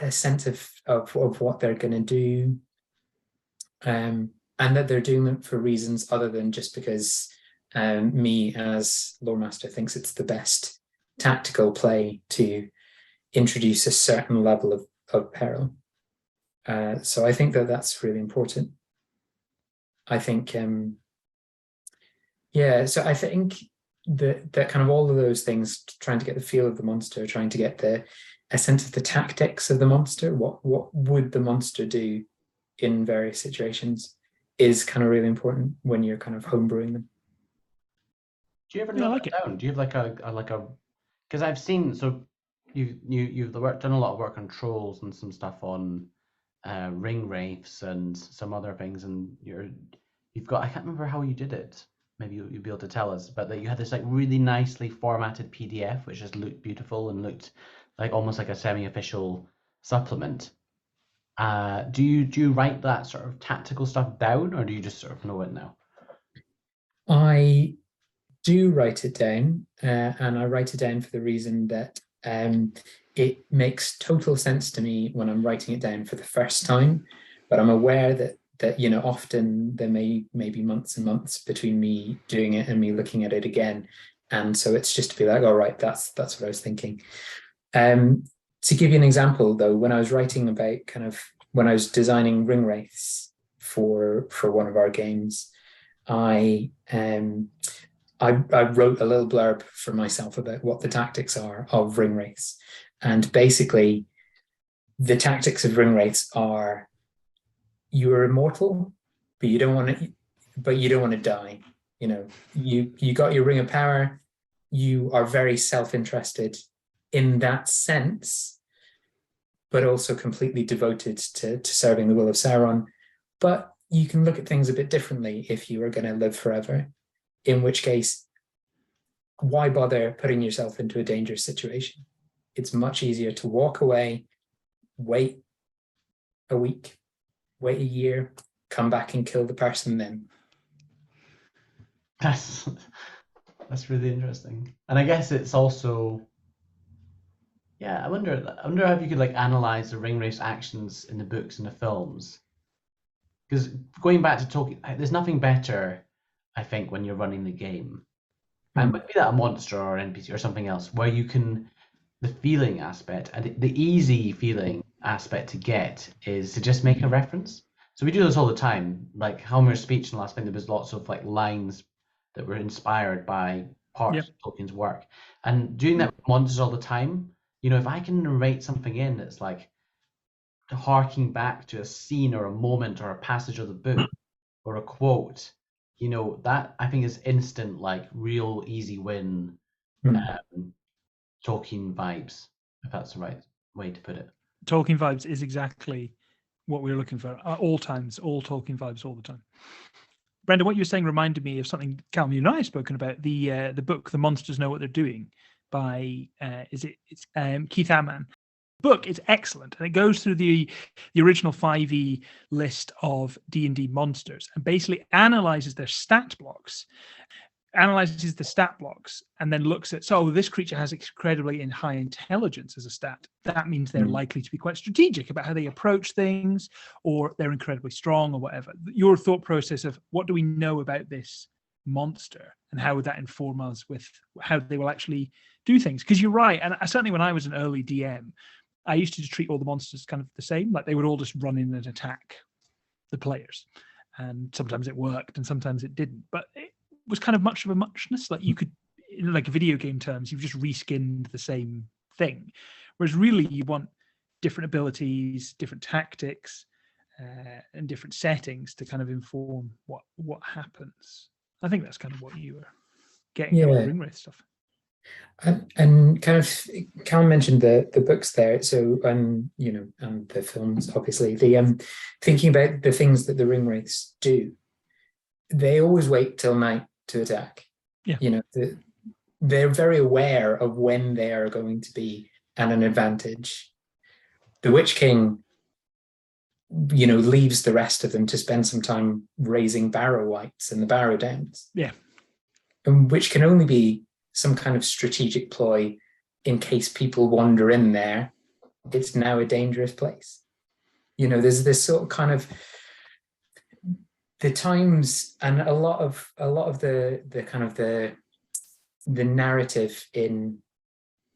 Speaker 3: a sense of what they're going to do, and that they're doing it for reasons other than just because me as Loremaster thinks it's the best tactical play to introduce a certain level of peril. So I think that's really important. I think, so I think that kind of all of those things, trying to get the feel of the monster, trying to get a sense of the tactics of the monster, what would the monster do in various situations, is kind of really important when you're kind of homebrewing them.
Speaker 2: Do you ever note that down? Do you have like a because I've seen, so you've done a lot of work on trolls and some stuff on ring wraiths and some other things, and you've got, I can't remember how you did it. Maybe you'll be able to tell us, but that you had this like really nicely formatted PDF which just looked beautiful and looked like almost like a semi-official supplement. Do you write that sort of tactical stuff down, or do you just sort of know it now?
Speaker 3: I do write it down, and I write it down for the reason that it makes total sense to me when I'm writing it down for the first time, but I'm aware that often there may be months and months between me doing it and me looking at it again, and so it's just to be like, all right, that's what I was thinking. To give you an example, though, when I was writing about when I was designing ring wraiths for one of our games, I wrote a little blurb for myself about what the tactics are of ring wraiths, and basically the tactics of ring wraiths are you are immortal, but you don't want to die. You got your ring of power. You are very self-interested in that sense, but also completely devoted to serving the will of Sauron. But you can look at things a bit differently if you are going to live forever, in which case, why bother putting yourself into a dangerous situation? It's much easier to walk away, wait a week, wait a year, come back and kill the person then.
Speaker 2: That's really interesting. And I guess it's also, yeah, I wonder if you could like analyze the ring race actions in the books and the films. Because going back to Tolkien, there's nothing better, I think, when you're running the game. And would be that a monster or NPC or something else, where you can, the feeling aspect and the easy feeling aspect to get is to just make a reference. So we do this all the time. Like Homer's speech in the last thing, there was lots of like lines that were inspired by parts of Tolkien's work. And doing that with monsters all the time, if I can narrate something in that's like harking back to a scene or a moment or a passage of the book or a quote, that I think is instant, like real easy win Tolkien vibes, if that's the right way to put it.
Speaker 1: Tolkien vibes is exactly what we were looking for at all times, all Tolkien vibes all the time. Brenda, what you were saying reminded me of something Callum, you and I have spoken about, the book The Monsters Know What They're Doing by it's Keith Amman. Book is excellent, and it goes through the original 5e list of D&D monsters and basically analyzes their stat blocks, analyzes the stat blocks, and then looks at, so this creature has incredibly high intelligence as a stat. That means they're likely to be quite strategic about how they approach things, or they're incredibly strong or whatever. Your thought process of what do we know about this monster and how would that inform us with how they will actually do things? Because you're right, and certainly when I was an early DM, I used to treat all the monsters kind of the same. Like they would all just run in and attack the players. And sometimes it worked and sometimes it didn't. But it was kind of much of a muchness. Like you could, in like video game terms, you've just reskinned the same thing. Whereas really you want different abilities, different tactics, and different settings to kind of inform what happens. I think that's kind of what you were getting at with Ring Wraith stuff.
Speaker 3: And kind of Callum mentioned the books there, so and the films, obviously. The thinking about the things that the ring wraiths do, they always wait till night to attack. They're very aware of when they are going to be at an advantage. The Witch King leaves the rest of them to spend some time raising Barrow Wights in the Barrow Downs, and which can only be some kind of strategic ploy in case people wander in there. It's now a dangerous place. There's this sort of kind of the times, and a lot of the kind of the narrative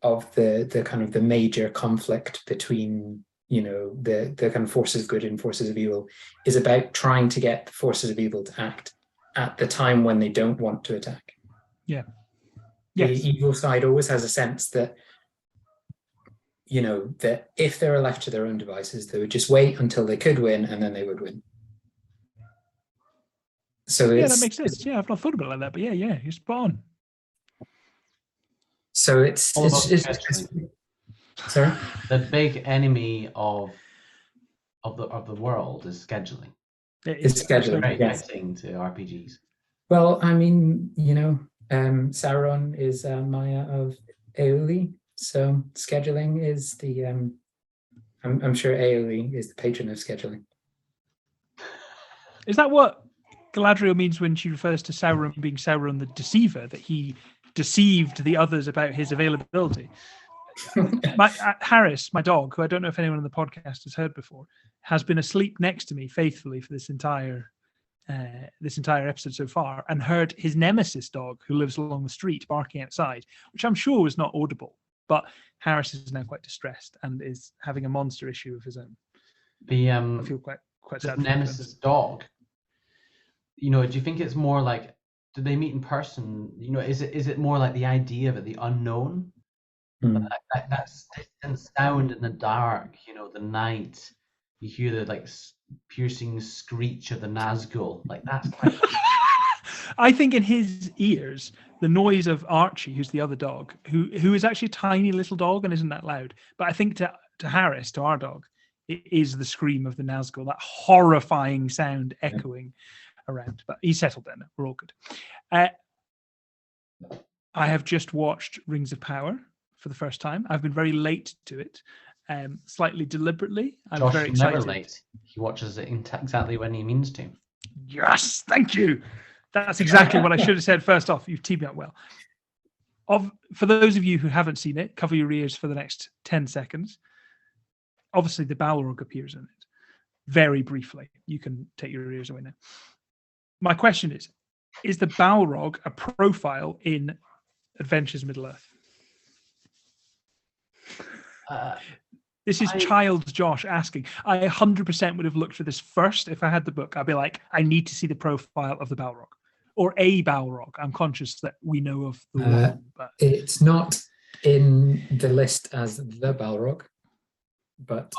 Speaker 3: of the kind of the major conflict between the kind of forces of good and forces of evil is about trying to get the forces of evil to act at the time when they don't want to attack.
Speaker 1: Yes.
Speaker 3: The evil side always has a sense that, that if they were left to their own devices, they would just wait until they could win and then they would win. So
Speaker 1: that makes sense. I've not thought about it like that, but you're spot on.
Speaker 3: So it's sorry?
Speaker 2: The big enemy of the world is scheduling.
Speaker 3: It's scheduling.
Speaker 2: Very fitting to RPGs.
Speaker 3: Well, I mean, Sauron is Maya of Auli, so scheduling is the. I'm sure Auli is the patron of scheduling.
Speaker 1: Is that what Galadriel means when she refers to Sauron being Sauron the Deceiver? That he deceived the others about his availability. Harris, my dog, who I don't know if anyone on the podcast has heard before, has been asleep next to me faithfully for this entire episode so far, and heard his nemesis dog, who lives along the street, barking outside, which I'm sure was not audible. But Harris is now quite distressed and is having a monster issue of his own. I feel quite sad.
Speaker 2: Nemesis dog. Do you think it's more like, do they meet in person? Is it more like the idea of it, the unknown?
Speaker 3: Mm.
Speaker 2: That distant sound in the dark, the night. You hear the piercing screech of the Nazgul. That's quite.
Speaker 1: I think in his ears, the noise of Archie, who's the other dog, who is actually a tiny little dog and isn't that loud. But I think to Harris, to our dog, it is the scream of the Nazgul, that horrifying sound echoing around. But he settled down. We're all good. I have just watched Rings of Power for the first time. I've been very late to it, slightly deliberately. I'm
Speaker 2: Josh
Speaker 1: very
Speaker 2: is never
Speaker 1: excited.
Speaker 2: late. He watches it exactly when he means to.
Speaker 1: Yes, thank you. That's exactly what I should have said first off. You've teed me up well. For those of you who haven't seen it, cover your ears for the next 10 seconds. Obviously, the Balrog appears in it very briefly. You can take your ears away now. My question is the Balrog a profile in Adventures Middle-earth? This is child Josh asking. I 100% would have looked for this first if I had the book. I'd be like, I need to see the profile of the Balrog. Or a Balrog. I'm conscious that we know of the one, but
Speaker 3: it's not in the list as the Balrog, but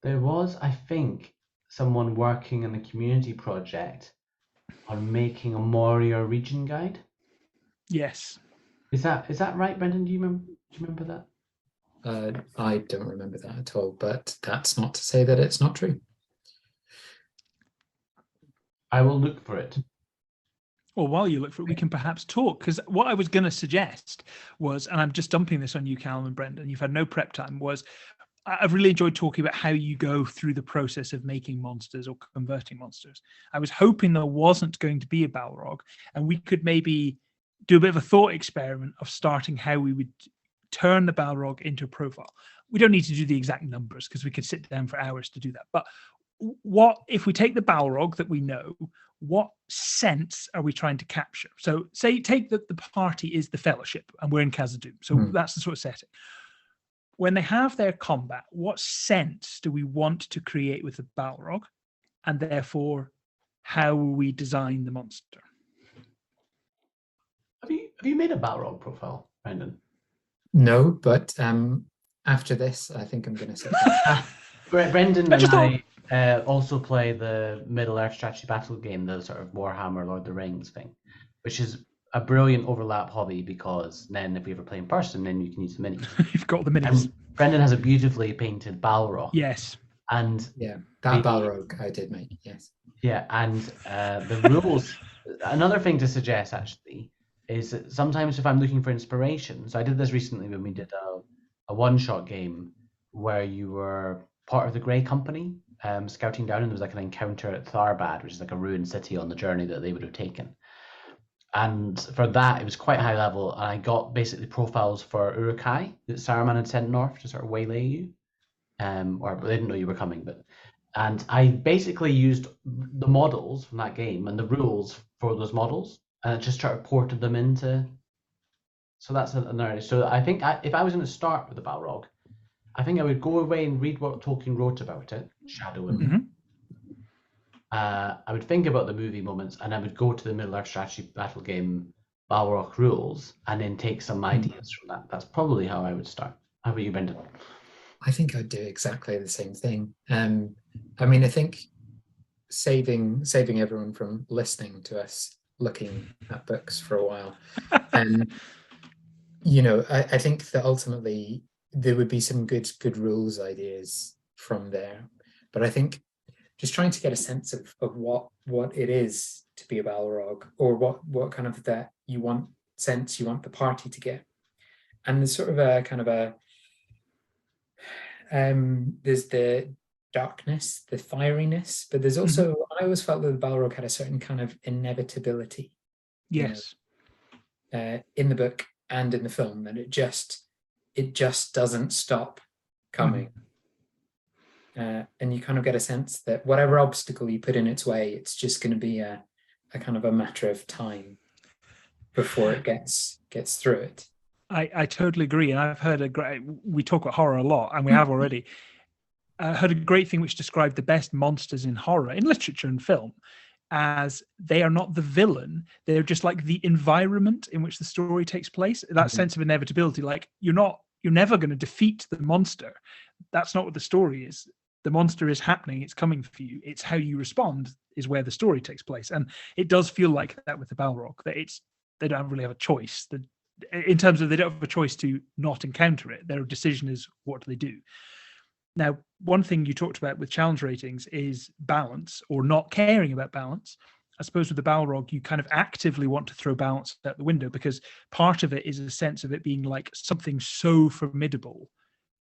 Speaker 2: there was, I think, someone working on a community project on making a Moria region guide.
Speaker 1: Yes.
Speaker 2: Is that right, Brendan? Do you remember that?
Speaker 3: I don't remember that at all, but that's not to say that it's not true.
Speaker 2: I will look for it.
Speaker 1: Well, while you look for it, we can perhaps talk, because what I was going to suggest was, and I'm just dumping this on you, Callum and Brendan, you've had no prep time, was I've really enjoyed talking about how you go through the process of making monsters or converting monsters. I was hoping there wasn't going to be a Balrog, and we could maybe do a bit of a thought experiment of starting how we would turn the Balrog into a profile. We don't need to do the exact numbers because we could sit down for hours to do that. But what if we take the Balrog that we know, what sense are we trying to capture? So take that the party is the Fellowship and we're in Khazad-dûm. So that's the sort of setting. When they have their combat, what sense do we want to create with the Balrog? And therefore, how will we design the monster?
Speaker 2: Have you made a Balrog profile, Brendan?
Speaker 3: No, but after this, I think I'm going to say that.
Speaker 2: Brendan and I also play the Middle-earth strategy battle game, the sort of Warhammer Lord of the Rings thing, which is a brilliant overlap hobby because then if we ever play in person, then you can use the minis.
Speaker 1: You've got the minis.
Speaker 2: Brendan has a beautifully painted Balrog.
Speaker 1: Yes.
Speaker 2: And
Speaker 3: yeah, that Balrog I did make, yes.
Speaker 2: Yeah, and the rules, another thing to suggest actually, is that sometimes if I'm looking for inspiration, so I did this recently when we did a one-shot game where you were part of the Grey Company scouting down, and there was like an encounter at Tharbad, which is like a ruined city on the journey that they would have taken. And for that, it was quite high level, and I got basically profiles for Uruk-hai that Saruman had sent north to sort of waylay you, or they didn't know you were coming, and I basically used the models from that game and the rules for those models, and I just sort of ported them into. So that's another. So I think if I was going to start with the Balrog, I think I would go away and read what Tolkien wrote about it, Shadow and
Speaker 1: Mm-hmm.
Speaker 2: I would think about the movie moments, and I would go to the Middle-earth strategy battle game Balrog rules, and then take some ideas from that. That's probably how I would start. How about you, Brendan?
Speaker 3: I think I'd do exactly the same thing. I mean, I think saving everyone from listening to us looking at books for a while, and I think that ultimately there would be some good rules ideas from there, but I think just trying to get a sense of what it is to be a Balrog, or what kind of that you want the party to get. And there's sort of a kind of a there's the darkness, the fieriness, but there's also I always felt that the Balrog had a certain kind of inevitability.
Speaker 1: Yes.
Speaker 3: In the book and in the film, that it just doesn't stop coming. And you kind of get a sense that whatever obstacle you put in its way, it's just going to be a kind of a matter of time before it gets through it.
Speaker 1: I totally agree. And I've heard we talk about horror a lot, and we have already heard a great thing which described the best monsters in horror, in literature and film, as they are not the villain. They're just like the environment in which the story takes place. That sense of inevitability, like you're never going to defeat the monster. That's not what the story is. The monster is happening. It's coming for you. It's how you respond is where the story takes place. And it does feel like that with the Balrog, that they don't really have a choice. In terms of they don't have a choice to not encounter it. Their decision is what do they do. Now, one thing you talked about with challenge ratings is balance or not caring about balance. I suppose with the Balrog, you kind of actively want to throw balance out the window because part of it is a sense of it being like something so formidable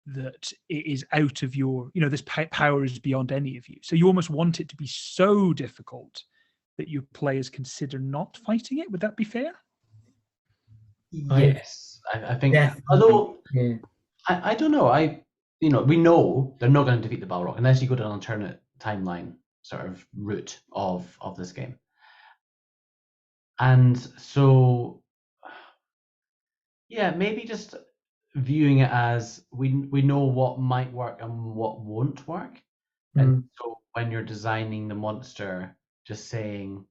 Speaker 1: that it is out of your, this power is beyond any of you. So you almost want it to be so difficult that your players consider not fighting it. Would that be fair?
Speaker 2: Yes, I think.
Speaker 3: Definitely.
Speaker 2: Although
Speaker 3: Yeah.
Speaker 2: I don't know. We know they're not going to defeat the Balrog unless you go down an alternate timeline sort of route of this game. And so, yeah, maybe just viewing it as we know what might work and what won't work. And so when you're designing the monster, just saying,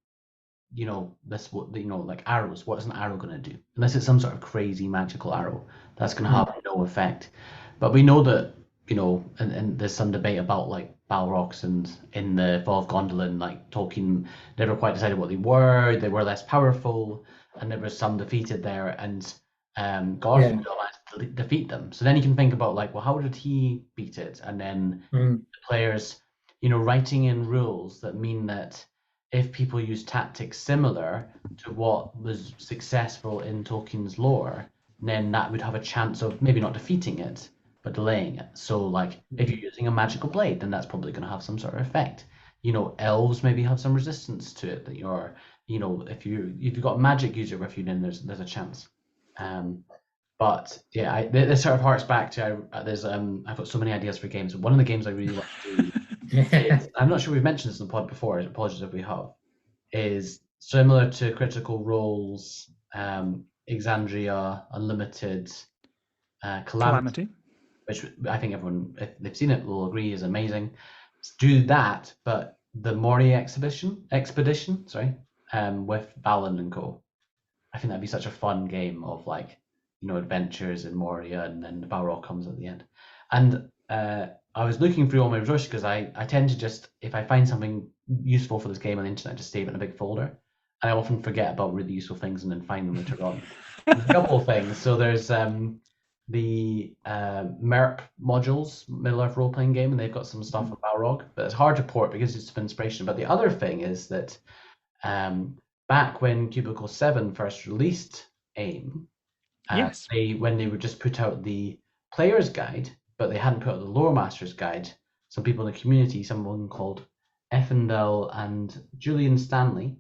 Speaker 2: like arrows, what is an arrow going to do? Unless it's some sort of crazy magical arrow, that's going to have no effect. But we know that, and there's some debate about like Balrogs and in the Fall of Gondolin, like Tolkien never quite decided what they were less powerful, and there was some defeated there, and Garfield managed to defeat them. So then you can think about like, well, how did he beat it? And then the players, writing in rules that mean that if people use tactics similar to what was successful in Tolkien's lore, then that would have a chance of maybe not defeating it, but delaying it. So like if you're using a magical blade, then that's probably going to have some sort of effect. Elves maybe have some resistance to it that you're, if you've got a magic user with you, then there's a chance. But yeah, this sort of harks back to I've got so many ideas for games. One of the games I really want to do is, I'm not sure we've mentioned this in the pod before, apologies if we have, is similar to Critical Role's Exandria Unlimited Calamity, which I think everyone, if they've seen it, will agree is amazing. Do that, but the Moria expedition, with Balin and co. I think that'd be such a fun game of like, adventures in Moria, and then the Balrog comes at the end. And I was looking through all my resources because I tend to just, if I find something useful for this game on the internet, just save it in a big folder. And I often forget about really useful things and then find them later on. There's a couple of things. So there's the MERP modules, Middle-earth role-playing game, and they've got some stuff on Balrog, but it's hard to port because it's some inspiration. But the other thing is that back when Cubicle 7 first released AIM, when they would just put out the player's guide, but they hadn't put out the Loremaster's guide, some people in the community, someone called Effendel and Julian Stanley,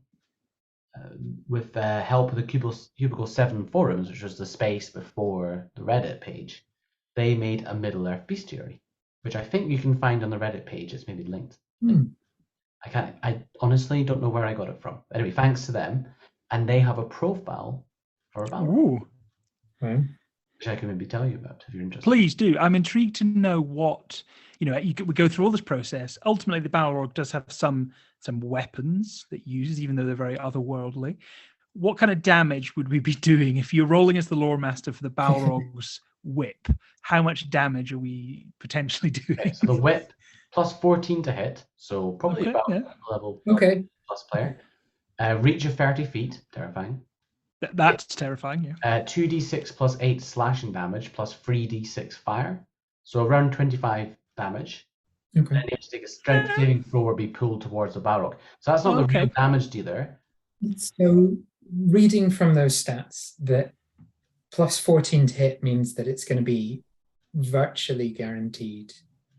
Speaker 2: with the help of the Cubicle 7 forums, which was the space before the Reddit page, they made a Middle-earth bestiary, which I think you can find on the Reddit page. It's maybe linked. I honestly don't know where I got it from. Anyway, thanks to them. And they have a profile for a Balrog. Which I can maybe tell you about if you're interested.
Speaker 1: Please do. I'm intrigued to know what, we go through all this process. Ultimately, the Balrog does have some weapons that it uses, even though they're very otherworldly. What kind of damage would we be doing if you're rolling as the Loremaster for the Balrog's whip? How much damage are we potentially doing?
Speaker 2: Okay, so the whip plus 14 to hit, so probably about level plus player. Reach of 30 feet, terrifying.
Speaker 1: That's terrifying, yeah.
Speaker 2: 2d6 plus 8 slashing damage plus 3d6 fire. So around 25 damage.
Speaker 3: Okay.
Speaker 2: And you have to take a strength saving throw or be pulled towards the Balrog. So that's not the real damage dealer.
Speaker 3: So reading from those stats, that plus 14 to hit means that it's going to be virtually guaranteed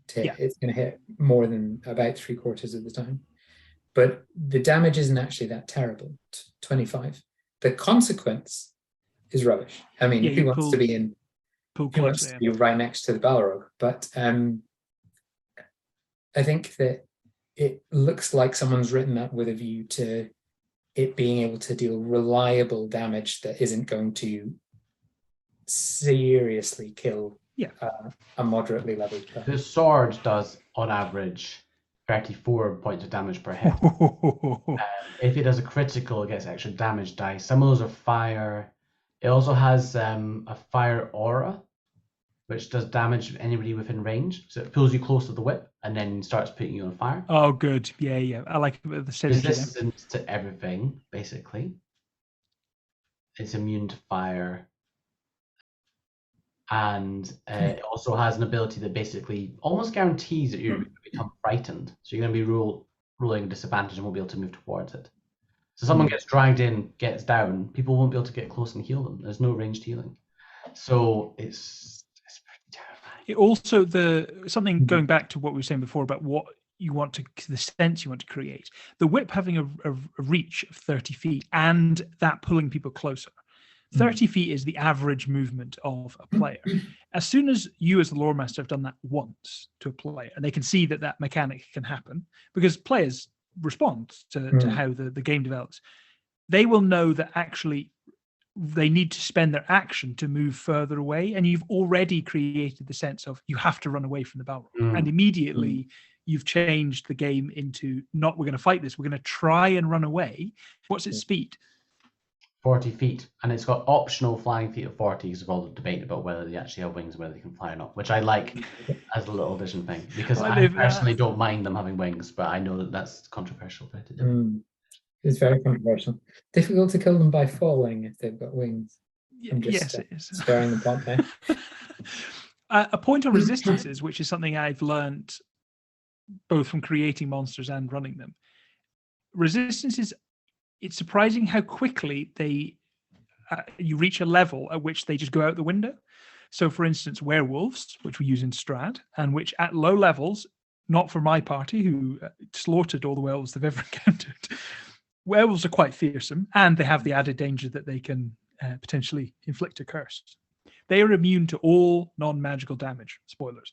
Speaker 3: to hit. Yeah. It's going to hit more than about 3/4 of the time. But the damage isn't actually that terrible, 25. The consequence is rubbish. I mean, who wants to be in? Who wants to be right next to the Balrog? But I think that it looks like someone's written that with a view to it being able to deal reliable damage that isn't going to seriously kill a moderately leveled player.
Speaker 2: The sword does, on average, 34 points of damage per hit. If it does a critical, it gets extra damage dice. Some of those are fire. It also has a fire aura, which does damage to anybody within range. So it pulls you close to the whip and then starts putting you on fire.
Speaker 1: Oh, good. Yeah. I like the synergy.
Speaker 2: Resistance to everything, basically. It's immune to fire. And it also has an ability that basically almost guarantees that you're going to become frightened. So you're going to be rolling a disadvantage and won't be able to move towards it. So someone gets dragged in, gets down, people won't be able to get close and heal them. There's no ranged healing. So it's pretty terrifying.
Speaker 1: It also, something going back to what we were saying before about what you want to, the sense you want to create. The whip having a reach of 30 feet and that pulling people closer. 30 feet is the average movement of a player. As soon as you as the Loremaster have done that once to a player, and they can see that that mechanic can happen, because players respond to how the game develops, they will know that actually they need to spend their action to move further away, and you've already created the sense of you have to run away from the Balrog. And immediately you've changed the game into not we're going to fight this, we're going to try and run away. What's its speed?
Speaker 2: 40 feet, and it's got optional flying feet of 40 because of all the debate about whether they actually have wings, whether they can fly or not, which I like as a little addition thing, because I personally don't mind them having wings, but I know that that's controversial.
Speaker 3: It's very controversial. Difficult to kill them by falling if they've got wings.
Speaker 1: Yes, it is.
Speaker 3: Stirring the pot there.
Speaker 1: A point on resistances, which is something I've learned both from creating monsters and running them. Resistances, it's surprising how quickly you reach a level at which they just go out the window. So, for instance, werewolves, which we use in Strad, and which at low levels, not for my party, who slaughtered all the werewolves they've ever encountered, werewolves are quite fearsome, and they have the added danger that they can potentially inflict a curse. They are immune to all non-magical damage. Spoilers.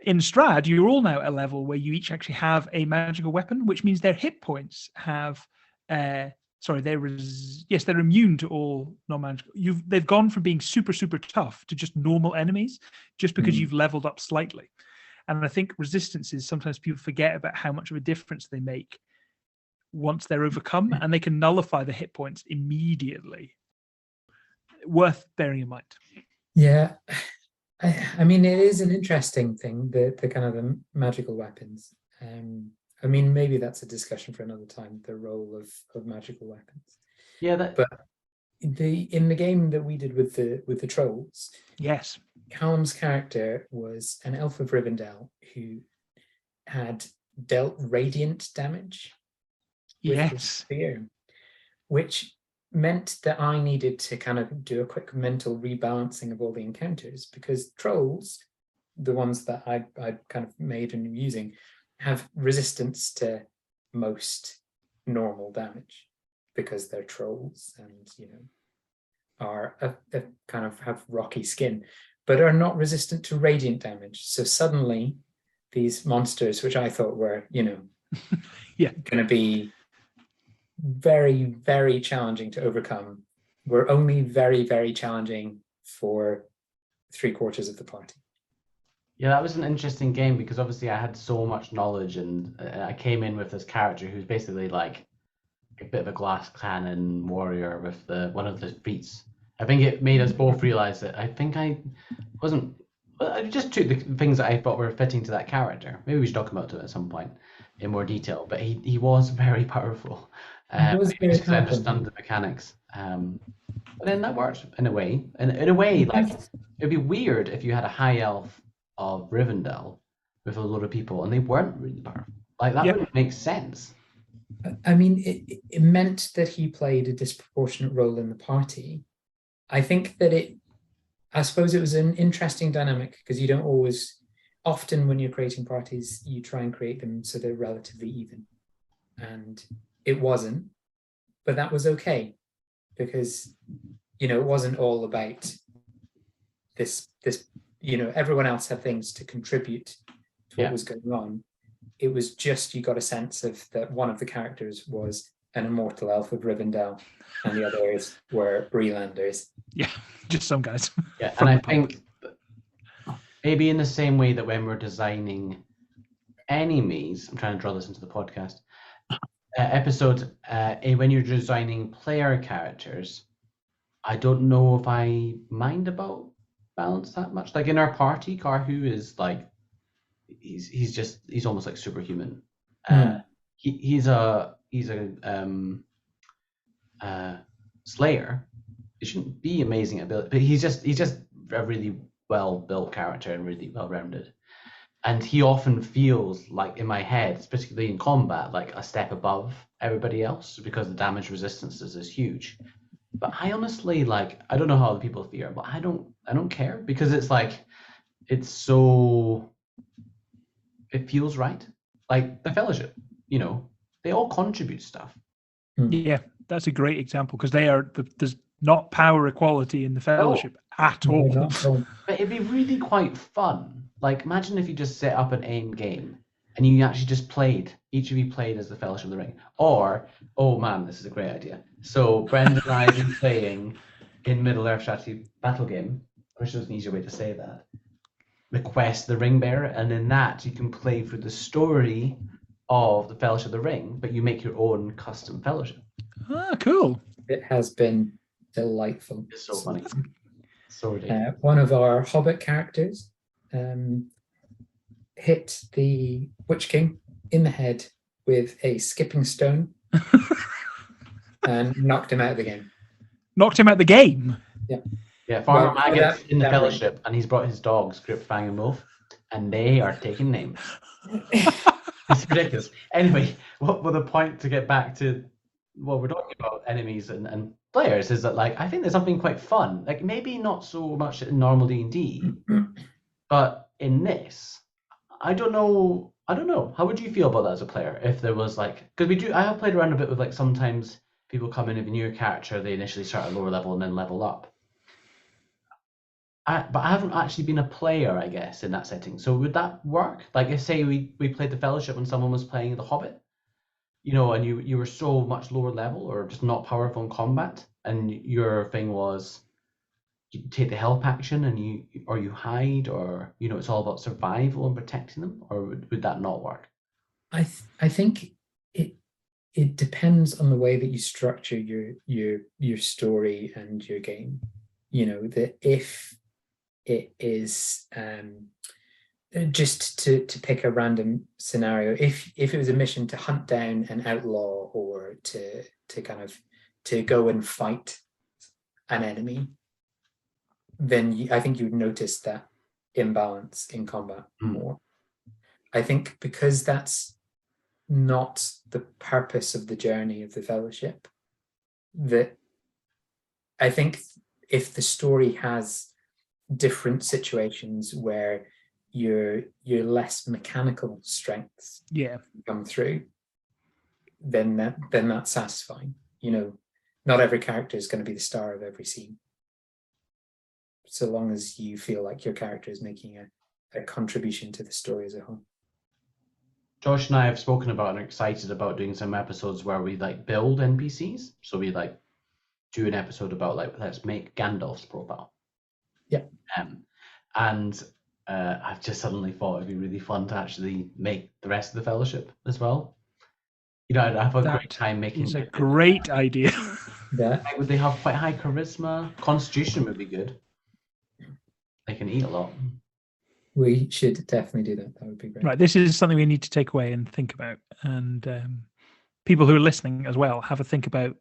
Speaker 1: In Strad, you're all now at a level where you each actually have a magical weapon, which means their hit points have they're immune to all non-magical. They've gone from being super, super tough to just normal enemies just because you've leveled up slightly. And I think resistances, sometimes people forget about how much of a difference they make once they're overcome, and they can nullify the hit points immediately. Worth bearing in mind.
Speaker 3: Yeah. I mean, it is an interesting thing, the kind of the magical weapons. I mean, maybe that's a discussion for another time, the role of magical weapons.
Speaker 2: Yeah,
Speaker 3: but in the game that we did with the trolls,
Speaker 1: yes,
Speaker 3: Callum's character was an elf of Rivendell who had dealt radiant damage with his spear, which meant that I needed to kind of do a quick mental rebalancing of all the encounters, because trolls, the ones that I kind of made and am using, have resistance to most normal damage because they're trolls and, you know, are a kind of have rocky skin, but are not resistant to radiant damage. So suddenly these monsters, which I thought were, you know, going to be very, very challenging to overcome, were only very, very challenging for 3/4 of the party.
Speaker 2: Yeah, that was an interesting game because obviously I had so much knowledge, and I came in with this character who's basically like a bit of a glass cannon warrior with one of the feats. I think it made us both realize that I just took the things that I thought were fitting to that character. Maybe we should talk about it at some point in more detail, but he was very powerful. I understand the mechanics. But then that worked in a way. And in a way, like, it'd be weird if you had a high elf of Rivendell with a lot of people and they weren't really powerful. Like, that wouldn't make sense.
Speaker 3: I mean, it meant that he played a disproportionate role in the party. I think that I suppose it was an interesting dynamic because you don't always, often when you're creating parties, you try and create them so they're relatively even. And it wasn't, but that was okay because, you know, it wasn't all about this, you know, everyone else had things to contribute to what was going on. It was just, you got a sense of that one of the characters was an immortal elf of Rivendell and the others were Brelanders.
Speaker 1: Yeah, just some guys.
Speaker 2: Yeah, and I think maybe in the same way that when we're designing enemies, I'm trying to draw this into the podcast, episode, when you're designing player characters, I don't know if I mind about balance that much. Like in our party, Karhu is like, he's almost like superhuman. He's a Slayer. He shouldn't be amazing at ability, but he's just a really well built character and really well rounded. And he often feels like in my head, particularly in combat, like a step above everybody else because the damage resistance is huge. But I honestly I don't know how other people feel, but I don't care because it's like it feels right. Like the Fellowship, they all contribute stuff.
Speaker 1: Yeah, that's a great example because there's not power equality in the Fellowship at all.
Speaker 2: But it'd be really quite fun. Like, imagine if you just set up an end game and you actually just each of you played as the Fellowship of the Ring. Or, oh man, this is a great idea. So, Brendan and I have been playing in Middle-earth strategy battle game. I wish there was an easier way to say that. The quest, the Ring Bearer, and in that you can play through the story of the Fellowship of the Ring, but you make your own custom Fellowship.
Speaker 1: Ah, cool.
Speaker 3: It has been delightful.
Speaker 2: It's so funny. So
Speaker 3: one of our Hobbit characters hit the Witch King in the head with a skipping stone and knocked him out of the game.
Speaker 1: Knocked him out of the game?
Speaker 2: Yeah, Farmer Maggot's in the Fellowship, and he's brought his dogs, Grip, Fang, and Wolf, and they are taking names. It's ridiculous. Anyway, what the point to get back to what we're talking about, enemies and players, is that I think there's something quite fun. Like maybe not so much in normal D&D, but in this, I don't know. How would you feel about that as a player? If there was because I have played around a bit with sometimes people come in with a newer character, they initially start at lower level and then level up. But I haven't actually been a player, I guess, in that setting. So would that work? Like, if say we played the Fellowship when someone was playing the Hobbit, and you were so much lower level or just not powerful in combat, and your thing was you take the help action and you hide, or it's all about survival and protecting them, or would that not work?
Speaker 3: I think it depends on the way that you structure your story and your game. That if it is just to pick a random scenario, if it was a mission to hunt down an outlaw or to go and fight an enemy, then I think you would notice that imbalance in combat more. I think because that's not the purpose of the journey of the Fellowship, that I think if the story has different situations where your less mechanical strengths come through, then that's satisfying. Not every character is going to be the star of every scene. So long as you feel like your character is making a contribution to the story as a whole.
Speaker 2: Josh and I have spoken about and are excited about doing some episodes where we build NPCs. So we do an episode about let's make Gandalf's profile.
Speaker 3: Yeah.
Speaker 2: And I've just suddenly thought it'd be really fun to actually make the rest of the Fellowship as well. I'd have a great time making.
Speaker 1: It's a great idea.
Speaker 2: Would they have quite high charisma? Constitution would be good. They can eat a lot.
Speaker 3: We should definitely do that. That would be great.
Speaker 1: Right, this is something we need to take away and think about. And people who are listening as well, have a think about.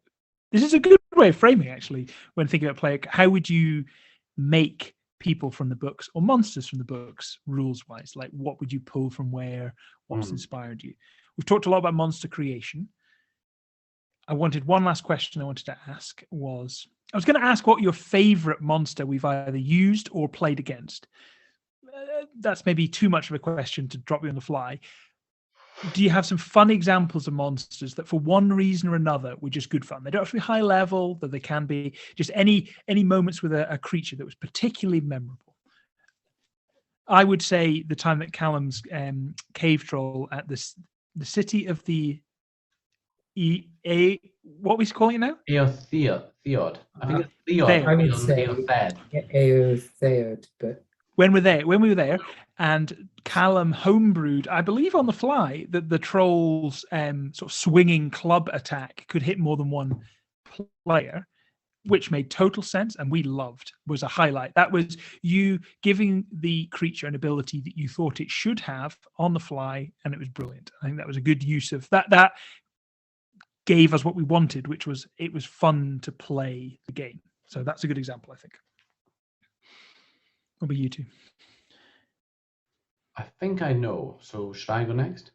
Speaker 1: This is a good way of framing, actually, when thinking about play. How would you make people from the books or monsters from the books rules-wise? What would you pull from where? What's inspired you? We've talked a lot about monster creation. One last question I wanted to ask was, I was going to ask what your favorite monster we've either used or played against. That's maybe too much of a question to drop you on the fly. Do you have some fun examples of monsters that for one reason or another were just good fun? They don't have to be high level, though they can be. Just any moments with a creature that was particularly memorable. I would say the time that Callum's cave troll at the city of the what are we calling it now?
Speaker 2: Theod. I think it's Theod.
Speaker 3: I would say Eotheod, but
Speaker 1: when we were there, and Callum homebrewed, I believe on the fly, that the trolls sort of swinging club attack could hit more than one player, which made total sense and we loved, was a highlight. That was you giving the creature an ability that you thought it should have on the fly, and it was brilliant. I think that was a good use of that. That gave us what we wanted, which was it was fun to play the game. So that's a good example, I think. What about you two?
Speaker 2: I think I know. So should I go next?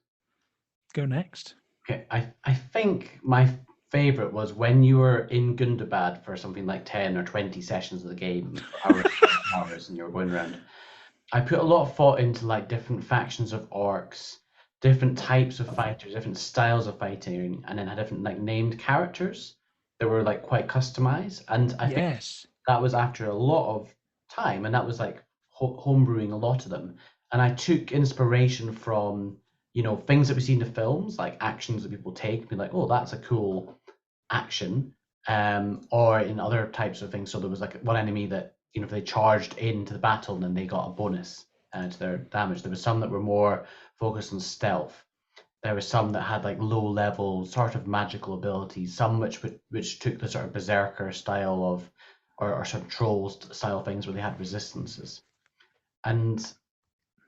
Speaker 1: Go next.
Speaker 2: Okay, I think my favorite was when you were in Gundabad for something like 10 or 20 sessions of the game, hours, and you were going around. I put a lot of thought into like different factions of orcs, different types of fighters, different styles of fighting, and then had different like named characters that were like quite customized. And I think that was after a lot of time, and that was like homebrewing a lot of them. And I took inspiration from, you know, things that we see in the films, like actions that people take, and be like, oh, that's a cool action, or in other types of things. So there was like one enemy that, you know, if they charged into the battle, then they got a bonus to their damage. There was some that were more focused on stealth. There were some that had like low level sort of magical abilities, some which took the sort of berserker style of, or sort of trolls style things where they had resistances. And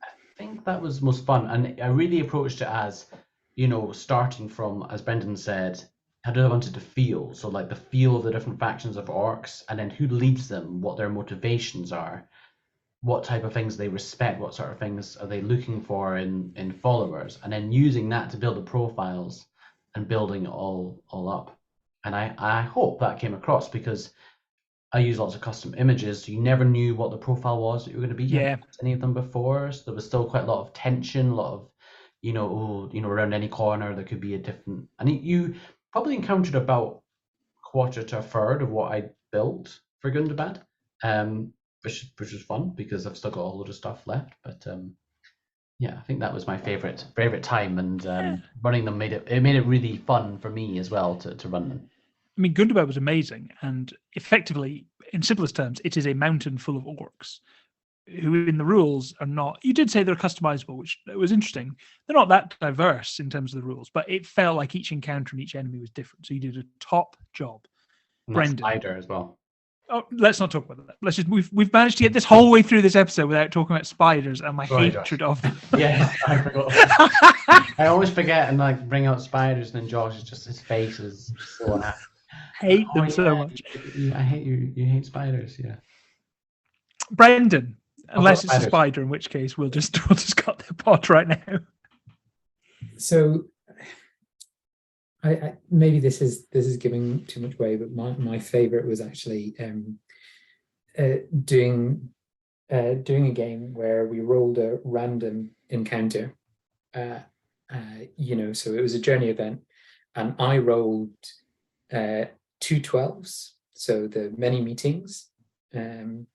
Speaker 2: I think that was most fun. And I really approached it as, you know, starting from, as Brendan said, how do I want it to feel? So like the feel of the different factions of orcs, and then who leads them, what their motivations are, what type of things they respect, what sort of things are they looking for in followers, and then using that to build the profiles and building it all up. And I hope that came across, because I use lots of custom images, so you never knew what the profile was that you were going to be.
Speaker 1: Yeah.
Speaker 2: Any of them before, so there was still quite a lot of tension, a lot of, around any corner there could be a different. And you probably encountered about quarter to a third of what I built for Gundabad, which was fun because I've still got a load of stuff left. But yeah, I think that was my favorite time, and running them made it really fun for me as well to run them.
Speaker 1: I mean, Gundabad was amazing, and effectively, in simplest terms, it is a mountain full of orcs who in the rules are not, you did say they're customizable, which was interesting. They're not that diverse in terms of the rules, but it felt like each encounter and each enemy was different. So you did a top job.
Speaker 2: And
Speaker 1: Brendan.
Speaker 2: Spider as well.
Speaker 1: Oh, let's not talk about that. Let's just we've managed to get this whole way through this episode without talking about spiders and my hatred of them.
Speaker 2: Yeah, I forgot. I always forget and like bring out spiders, and then Josh is just, his face is so unhappy.
Speaker 1: Hate them so much.
Speaker 2: I hate you. You hate spiders, yeah.
Speaker 1: Brendan, unless it's a spider, in which case we'll just cut the pod right now.
Speaker 3: So, I maybe this is giving too much away, but my favorite was actually doing a game where we rolled a random encounter. So it was a journey event, and I rolled 2 12s, so the many meetings, the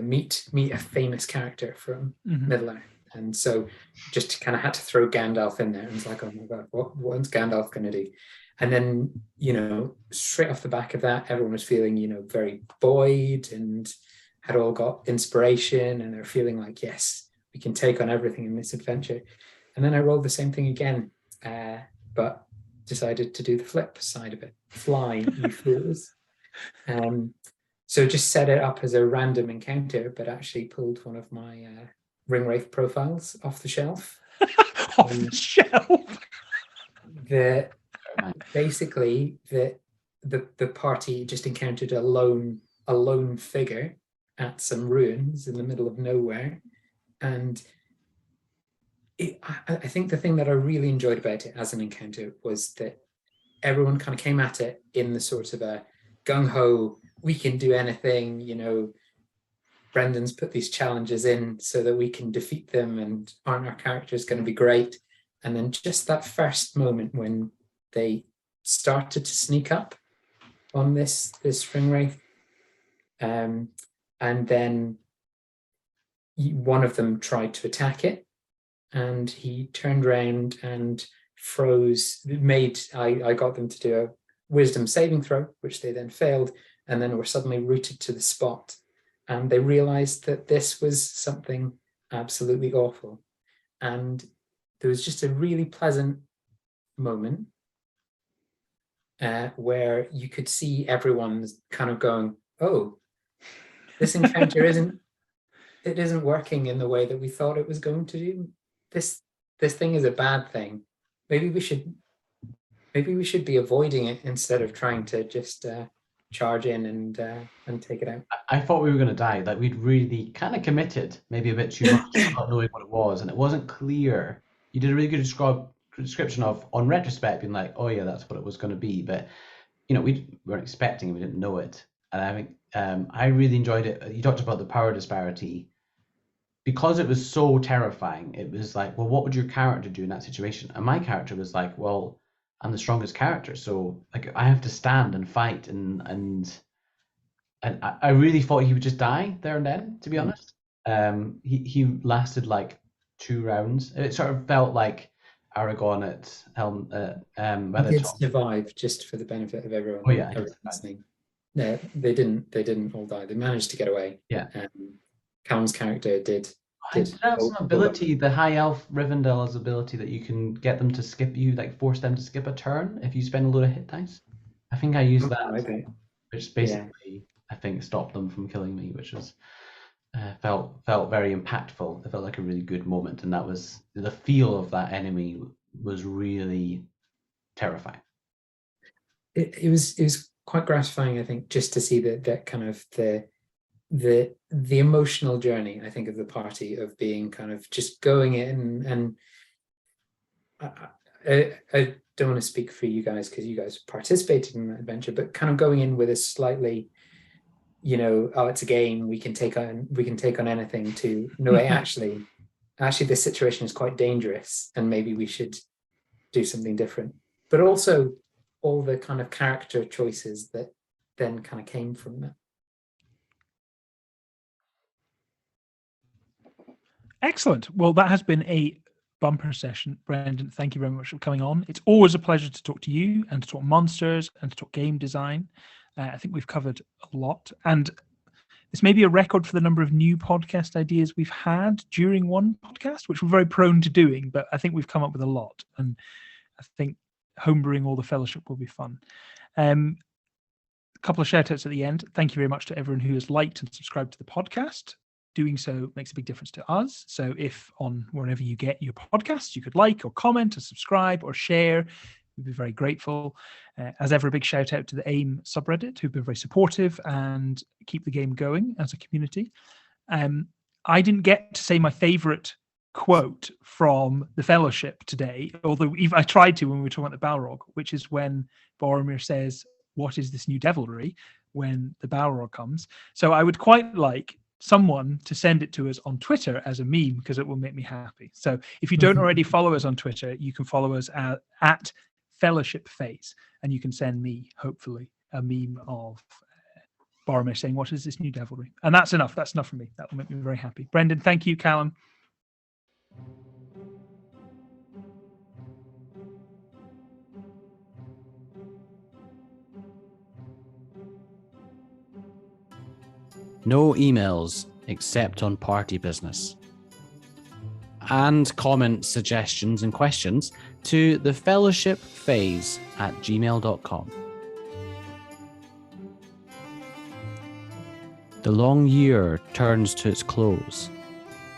Speaker 3: meet a famous character from Middle-earth. And so just kind of had to throw Gandalf in there, and it's like, oh my god, what's Gandalf going to do? And then, straight off the back of that, everyone was feeling, very buoyed and had all got inspiration, and they're feeling like, yes, we can take on everything in this adventure. And then I rolled the same thing again, but decided to do the flip side of it. Fly, you fools. So just set it up as a random encounter, but actually pulled one of my Ringwraith profiles off the shelf.
Speaker 1: Off the shelf?
Speaker 3: Basically, the party just encountered a lone figure at some ruins in the middle of nowhere. And I think the thing that I really enjoyed about it as an encounter was that everyone kind of came at it in the sort of a gung-ho, we can do anything, Brendan's put these challenges in so that we can defeat them, and aren't our characters going to be great? And then just that first moment when they started to sneak up on this Ringwraith, and then one of them tried to attack it, and he turned around and froze. I got them to do a wisdom saving throw, which they then failed, and then were suddenly rooted to the spot. and they realized that this was something absolutely awful. And there was just a really pleasant moment where you could see everyone kind of going, oh, this encounter isn't working in the way that we thought it was going to do. This thing is a bad thing. Maybe we should be avoiding it instead of trying to just charge in and take it out.
Speaker 2: I thought we were going to die. Like, we'd really kind of committed, maybe a bit too much, not knowing what it was, and it wasn't clear. You did a really good description of, on retrospect, being like, oh yeah, that's what it was going to be. But we weren't expecting it, we didn't know it. And I think I really enjoyed it. You talked about the power disparity. Because it was so terrifying, it was like, well, what would your character do in that situation? And my character was like, well, I'm the strongest character, so like I have to stand and fight, and I really thought he would just die there and then, to be honest. He lasted like 2 rounds. It sort of felt like Aragon at Helm.
Speaker 3: He did survive, just for the benefit of everyone.
Speaker 2: Oh yeah,
Speaker 3: listening. No, they didn't all die. They managed to get away.
Speaker 2: Yeah.
Speaker 3: Callum's character did.
Speaker 2: Have some ability, the High Elf Rivendell's ability, that you can get them to skip force them to skip a turn if you spend a load of hit dice. I think I used that, which basically I think stopped them from killing me, which was felt very impactful. It felt like a really good moment, and that was the feel of that enemy was really terrifying.
Speaker 3: It was quite gratifying, I think, just to see that kind of the emotional journey, I think, of the party, of being kind of just going in, and I don't want to speak for you guys because you guys participated in that adventure, but kind of going in with a slightly, oh, it's a game, we can take on anything, to no, actually this situation is quite dangerous and maybe we should do something different. But also all the kind of character choices that then kind of came from that.
Speaker 1: Excellent. Well, that has been a bumper session. Brendan, thank you very much for coming on. It's always a pleasure to talk to you and to talk monsters and to talk game design. I think we've covered a lot. And this may be a record for the number of new podcast ideas we've had during one podcast, which we're very prone to doing, but I think we've come up with a lot. And I think homebrewing all the fellowship will be fun. A couple of shout outs at the end. Thank you very much to everyone who has liked and subscribed to the podcast. Doing so makes a big difference to us. So if on wherever you get your podcasts, you could like or comment or subscribe or share, we'd be very grateful. As ever, a big shout out to the AIM subreddit, who've been very supportive and keep the game going as a community. I didn't get to say my favorite quote from the Fellowship today, although I tried to when we were talking about the Balrog, which is when Boromir says, "What is this new devilry?" when the Balrog comes. So I would quite like someone to send it to us on Twitter as a meme, because it will make me happy. So if you don't already follow us on Twitter, you can follow us at Fellowship Phase, and you can send me, hopefully, a meme of Boromir saying, "What is this new devilry?" And that's enough. That's enough for me. That will make me very happy. Brendan, thank you. Callum.
Speaker 4: No emails except on party business. And comment suggestions and questions to thefellowshipphase@gmail.com. The long year turns to its close.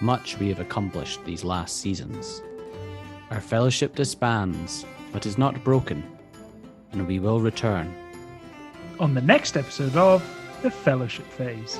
Speaker 4: Much we have accomplished these last seasons. Our fellowship disbands, but is not broken, and we will return
Speaker 1: on the next episode of The Fellowship Phase.